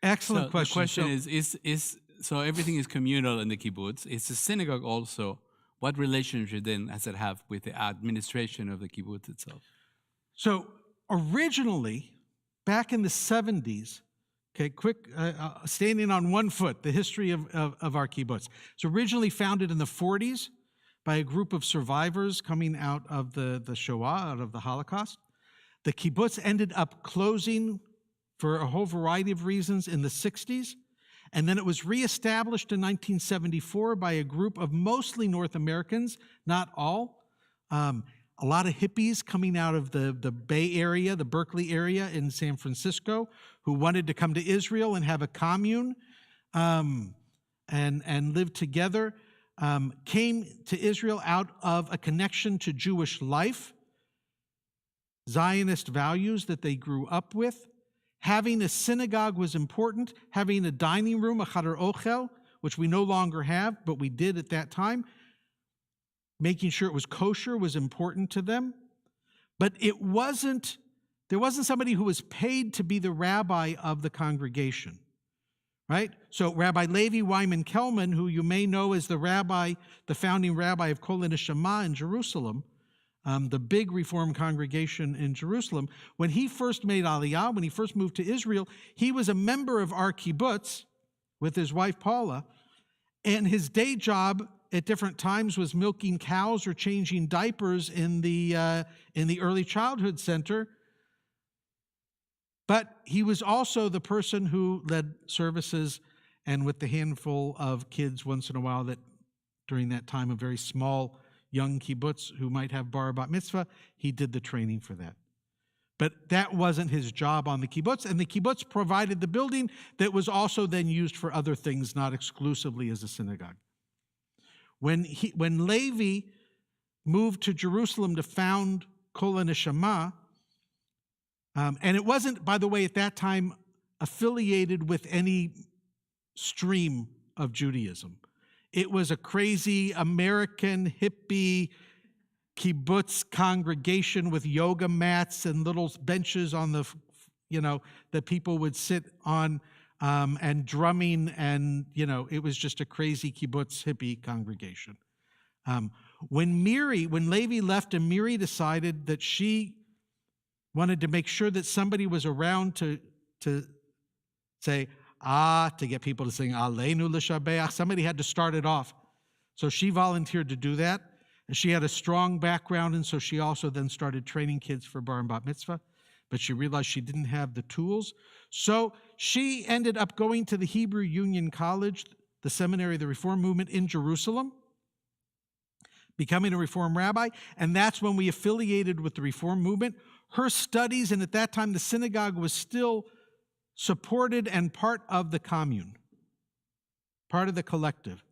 Excellent question. The question is so everything is communal in the kibbutz. Is the synagogue also? What relationship then does it have with the administration of the kibbutz itself? So originally, back in the 70s, okay, standing on one foot, the history of our kibbutz. It's originally founded in the 40s by a group of survivors coming out of the Shoah, out of the Holocaust. The kibbutz ended up closing for a whole variety of reasons in the 60s, and then it was reestablished in 1974 by a group of mostly North Americans, not all. A lot of hippies coming out of the Bay Area, the Berkeley area in San Francisco, who wanted to come to Israel and have a commune and live together, came to Israel out of a connection to Jewish life, Zionist values that they grew up with. Having a synagogue was important. Having a dining room, a chadar ochel, which we no longer have, but we did at that time. Making sure it was kosher was important to them. But there wasn't somebody who was paid to be the rabbi of the congregation, right? So Rabbi Levi Wyman Kelman, who you may know as the founding rabbi of Kol Neshama in Jerusalem, the big Reform congregation in Jerusalem, when he first made Aliyah, when he first moved to Israel, he was a member of our kibbutz with his wife Paula, and his day job at different times was milking cows or changing diapers in the early childhood center. But he was also the person who led services, and with the handful of kids once in a while that during that time, a very small young kibbutz who might have bar bat mitzvah, he did the training for that. But that wasn't his job on the kibbutz, and the kibbutz provided the building that was also then used for other things, not exclusively as a synagogue. When Levi moved to Jerusalem to found Kol Neshama, and it wasn't, by the way, at that time affiliated with any stream of Judaism. It was a crazy American hippie kibbutz congregation with yoga mats and little benches on that people would sit on, and drumming, and it was just a crazy kibbutz hippie congregation. When Levi left, and Miri decided that she wanted to make sure that somebody was around to say, to get people to sing Aleinu l'shabeach, somebody had to start it off. So she volunteered to do that, and she had a strong background, and so she also then started training kids for bar and bat mitzvah, but she realized she didn't have the tools. So she ended up going to the Hebrew Union College, the seminary of the Reform movement in Jerusalem, becoming a Reform rabbi, and that's when we affiliated with the Reform movement. Her studies, and at that time the synagogue was still supported and part of the commune, part of the collective.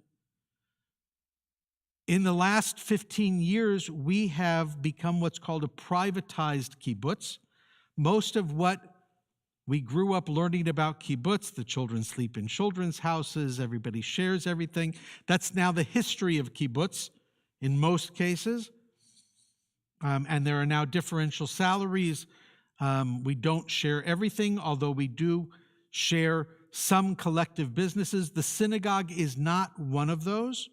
In the last 15 years, we have become what's called a privatized kibbutz. Most of what we grew up learning about kibbutz, the children sleep in children's houses, everybody shares everything, that's now the history of kibbutz in most cases. And there are now differential salaries. We don't share everything, although we do share some collective businesses. The synagogue is not one of those.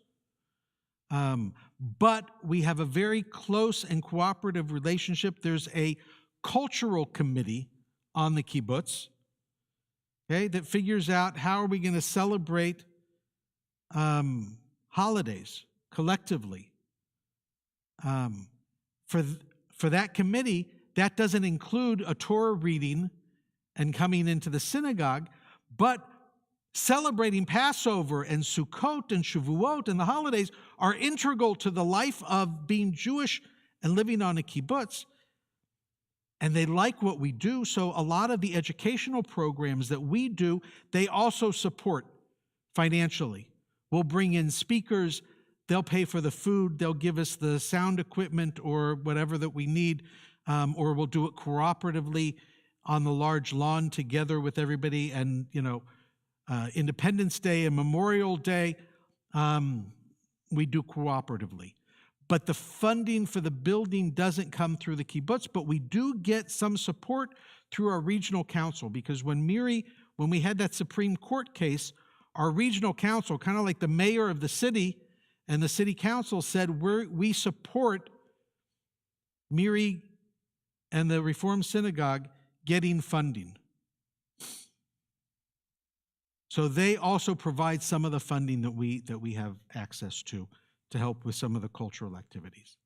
But we have a very close and cooperative relationship. There's a cultural committee on the kibbutz, okay, that figures out how are we going to celebrate holidays collectively. For that committee, that doesn't include a Torah reading and coming into the synagogue, but celebrating Passover and Sukkot and Shavuot and the holidays are integral to the life of being Jewish and living on a kibbutz. And they like what we do, so a lot of the educational programs that we do, they also support financially. We'll bring in speakers, they'll pay for the food, they'll give us the sound equipment or whatever that we need, or we'll do it cooperatively on the large lawn together with everybody. And, Independence Day and Memorial Day, we do cooperatively. But the funding for the building doesn't come through the kibbutz, but we do get some support through our regional council, because when we had that Supreme Court case, our regional council, kind of like the mayor of the city and the city council, said we support Miri and the Reform Synagogue getting funding. So they also provide some of the funding that we have access to help with some of the cultural activities.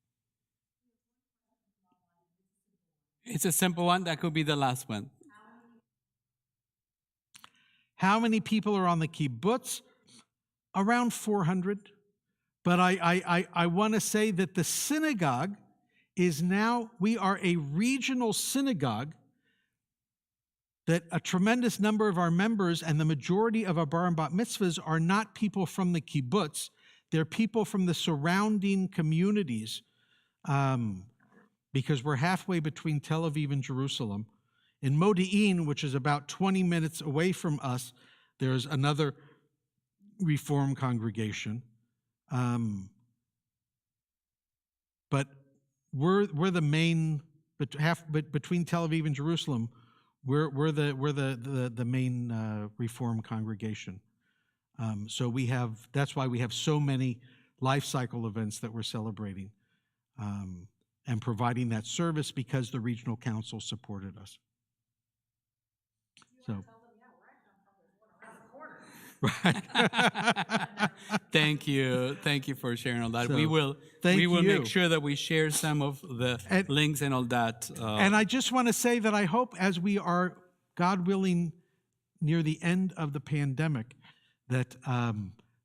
It's a simple one. That could be the last one. How many people are on the kibbutz? Around 400. But I want to say that the synagogue is now, we are a regional synagogue, that a tremendous number of our members and the majority of our bar and bat mitzvahs are not people from the kibbutz. They're people from the surrounding communities, because we're halfway between Tel Aviv and Jerusalem. In Modi'in, which is about 20 minutes away from us, there's another Reform congregation. But we're the main, between Tel Aviv and Jerusalem, we're the main Reform congregation. So that's why we have so many life cycle events that we're celebrating, and providing that service because the regional council supported us. So. Right. Thank you for sharing all that. So, we will you. make sure that we share some of the links and all that. And I just want to say that I hope, as we are, God willing, near the end of the pandemic, that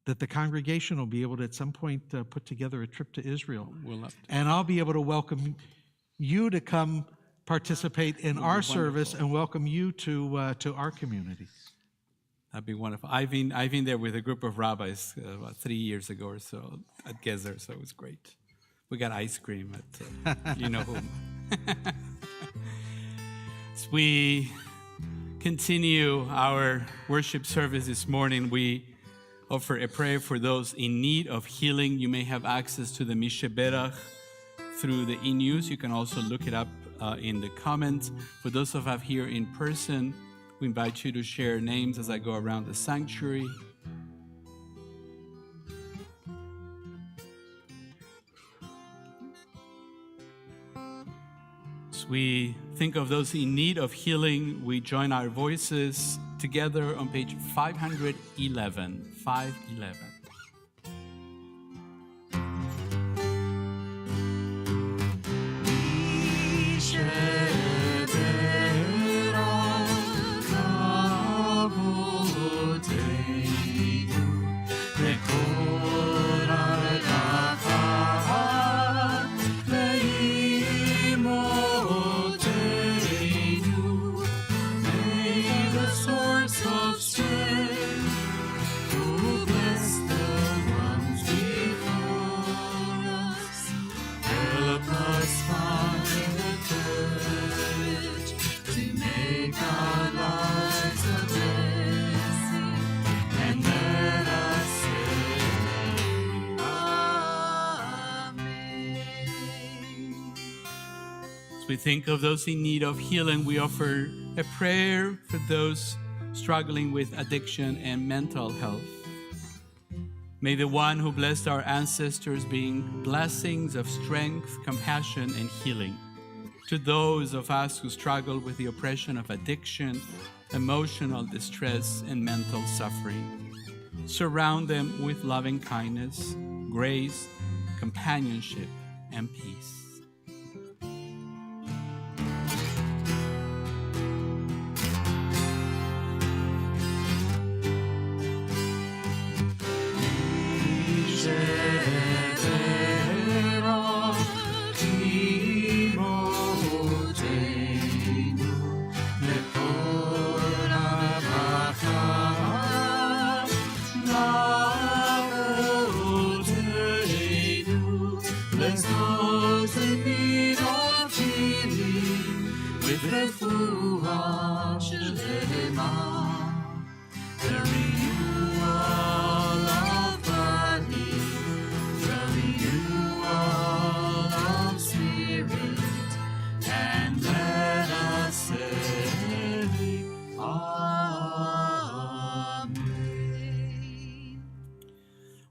the congregation will be able to at some point put together a trip to Israel. And I'll be able to welcome you to come participate in our service and welcome you to our community. That'd be wonderful. I've been there with a group of rabbis about 3 years ago or so at Gezer, so it was great. We got ice cream at you know whom. As we continue our worship service this morning, we offer a prayer for those in need of healing. You may have access to the Misheberach through the e-news. You can also look it up in the comments. For those of us here in person, we invite you to share names as I go around the sanctuary. As we think of those in need of healing, we join our voices together on page 511. 511. We think of those in need of healing. We offer a prayer for those struggling with addiction and mental health. May the one who blessed our ancestors bring blessings of strength, compassion, and healing to those of us who struggle with the oppression of addiction, emotional distress, and mental suffering. Surround them with loving kindness, grace, companionship, and peace.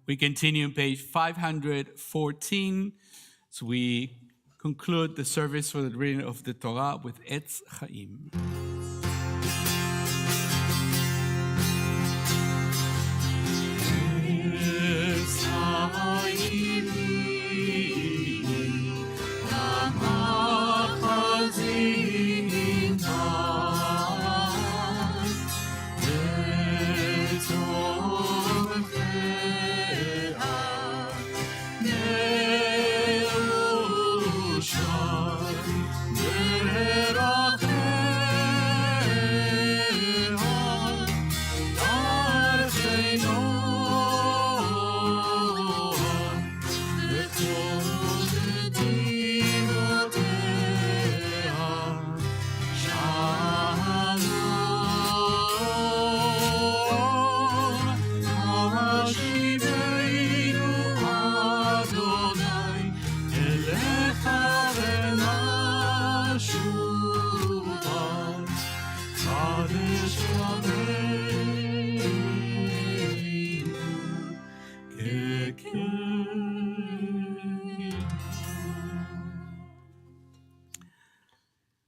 We continue on page 514 as we conclude the service for the reading of the Torah with Etz Chaim.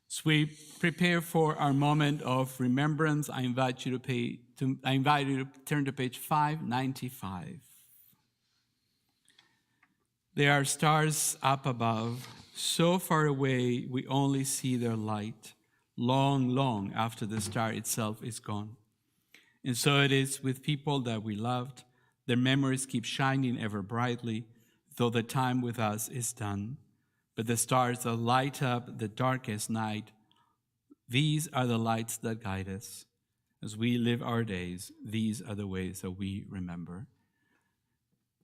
As we prepare for our moment of remembrance, I invite you to turn to page 595. There are stars up above, so far away we only see their light, long, long after the star itself is gone. And so it is with people that we loved. Their memories keep shining ever brightly, though the time with us is done. But the stars that light up the darkest night, these are the lights that guide us. As we live our days, these are the ways that we remember.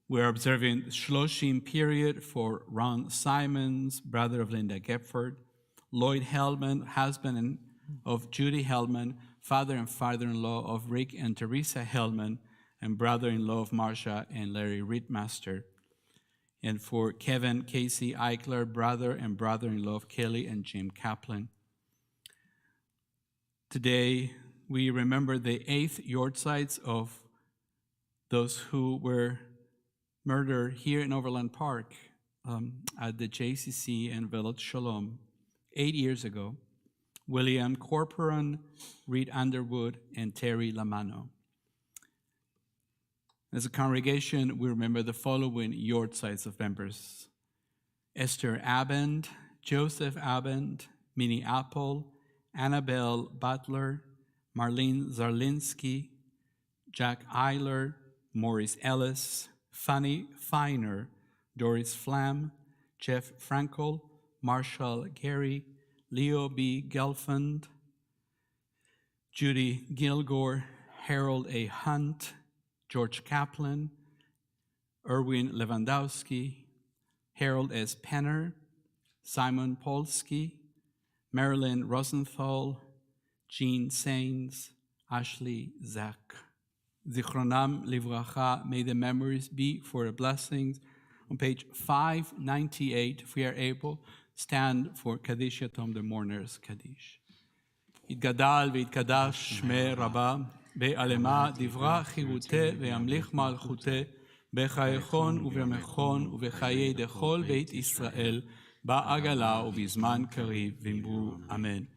We're observing the Shloshim period for Ron Simons, brother of Linda Gepford, Lloyd Hellman, husband of Judy Hellman, father and father-in-law of Rick and Teresa Hellman, and brother-in-law of Marcia and Larry Rittmaster. And for Kevin Casey Eichler, brother and brother-in-law of Kelly and Jim Kaplan. Today, we remember the 8th yortzites of those who were murdered here in Overland Park at the JCC and Village Shalom 8 years ago. William Corporon, Reed Underwood, and Terry Lamano. As a congregation, we remember the following yortzites of members: Esther Abend, Joseph Abend, Minnie Apple, Annabelle Butler, Marlene Zarlinski, Jack Eiler, Maurice Ellis, Fanny Feiner, Doris Flam, Jeff Frankel, Marshall Gary, Leo B. Gelfand, Judy Gilgore, Harold A. Hunt, George Kaplan, Erwin Lewandowski, Harold S. Penner, Simon Polsky, Marilyn Rosenthal, Jean Sains, Ashley Zach. Zichronam Livracha, may the memories be for the blessings. On page 598, if we are able, stand for Kaddish Yatom, the mourners Kaddish. Yitgadal v'yitkadash shmei Rabbah, be'alema divra chiruteh ve'yamlich malchuteh, bechayechon u'v'mechon u'v'chayei dechol beit Israel, ba'agala u'bizman kariv v'imru amen.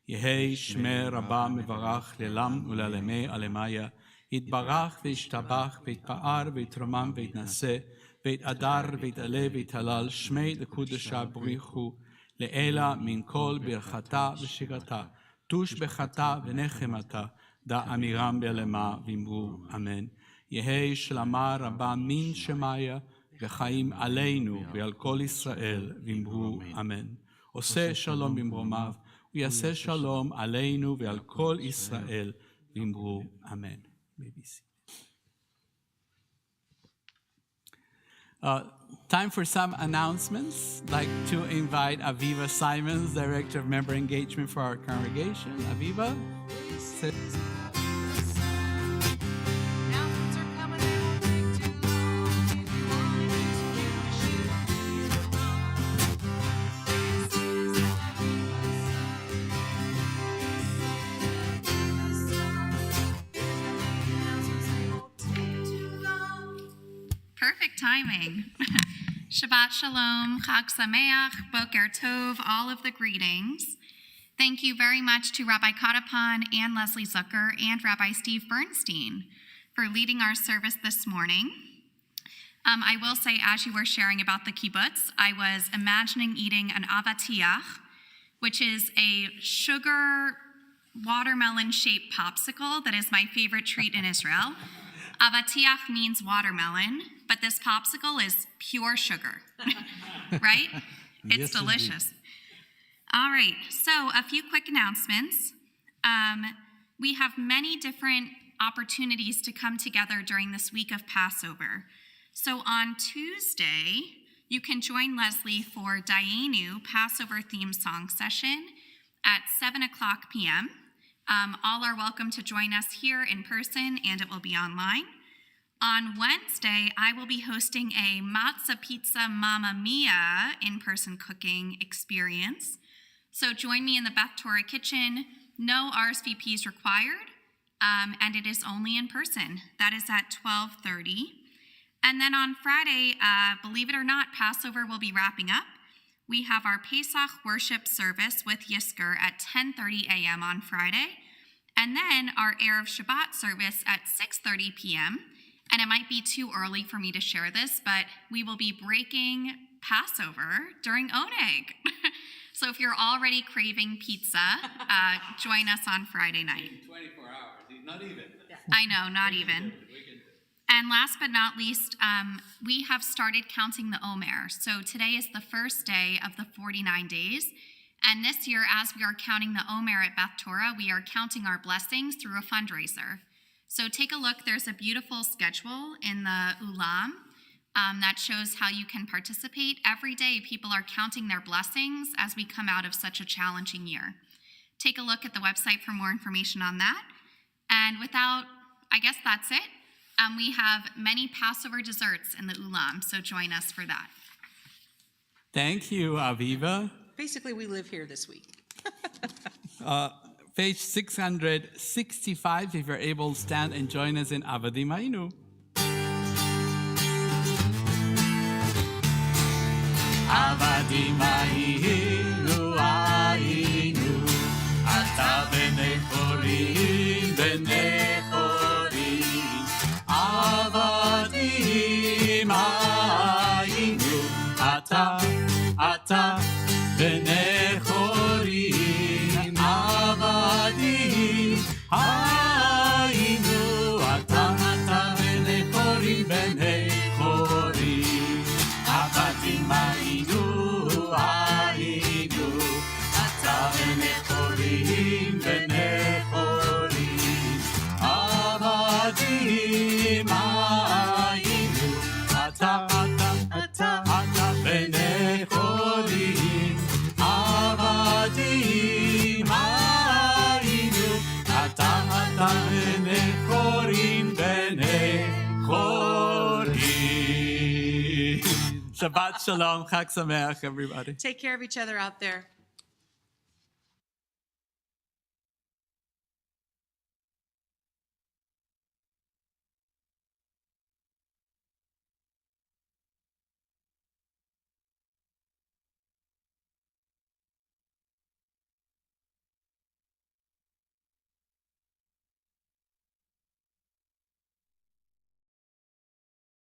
Yehei shmei Rabbah mevarach lelam u'lalemei alemaya, יתברך וישתבח ויתפאר ויתרומם ויתנשא ויתהדר ויתעלה ויתהלל שמי לקודשה בריחו לעילה מן כל ברכתה ושירתה תוש בחתה ונחמתה דא אמירם בעלמה ואמרו אמן. יהי שלמה רבה מן שמיה וחיים עלינו ועל כל ישראל ואמרו אמן. עושה שלום במרומיו ויעשה שלום עלינו ועל כל ישראל ואמרו אמן. Maybe see. Time for some announcements. I'd like to invite Aviva Simons, Director of Member Engagement for our congregation. Aviva. Announcements are coming in, won't take too long. If you want to shoot, Perfect timing. Shabbat Shalom, Chag Sameach, Boker Tov, all of the greetings. Thank you very much to Rabbi Katapan and Leslie Zucker and Rabbi Steve Bernstein for leading our service this morning. I will say, as you were sharing about the kibbutz, I was imagining eating an avatiach, which is a sugar watermelon-shaped popsicle that is my favorite treat in Israel. Avatiach means watermelon, but this popsicle is pure sugar, right? It's Yes, delicious. All right, so a few quick announcements. We have many different opportunities to come together during this week of Passover. So on Tuesday, you can join Leslie for Dayenu Passover theme song session at 7:00 p.m. All are welcome to join us here in person, and it will be online. On Wednesday, I will be hosting a Matzah Pizza Mamma Mia in-person cooking experience. So join me in the Beth Torah kitchen. No RSVPs required, and it is only in person. That is at 12:30. And then on Friday, believe it or not, Passover will be wrapping up. We have our Pesach worship service with Yisker at 10:30 a.m. on Friday, and then our Erev Shabbat service at 6:30 p.m. And it might be too early for me to share this, but we will be breaking Passover during Oneg. So if you're already craving pizza, join us on Friday night. 24 hours, not even. I know, not even. And last but not least, we have started counting the Omer. So today is the first day of the 49 days. And this year, as we are counting the Omer at Beth Torah, we are counting our blessings through a fundraiser. So take a look. There's a beautiful schedule in the Ulam that shows how you can participate. Every day, people are counting their blessings as we come out of such a challenging year. Take a look at the website for more information on that. And I guess that's it. We have many Passover desserts in the Ulam, so join us for that. Thank you, Aviva. Basically, we live here this week. Page 665, if you're able, stand and join us in Avadim Ainu. Avadim Ainu, Ainu, Ata b'nei chorim, b'nei chorim. Avadim Ainu, Ata b'nei chorim. Avadim Ainu, Ata b'nei chorim, b'nei chorim. Avadim Ainu, Ainu, Ata b'nei chorim, b'nei chorim. Avadim Ainu, Ata b'nei chorim. Avadim Ainu, Ata b'nei chorim, b'nei chorim. Shabbat Shalom, Chag Sameach, everybody. Take care of each other out there.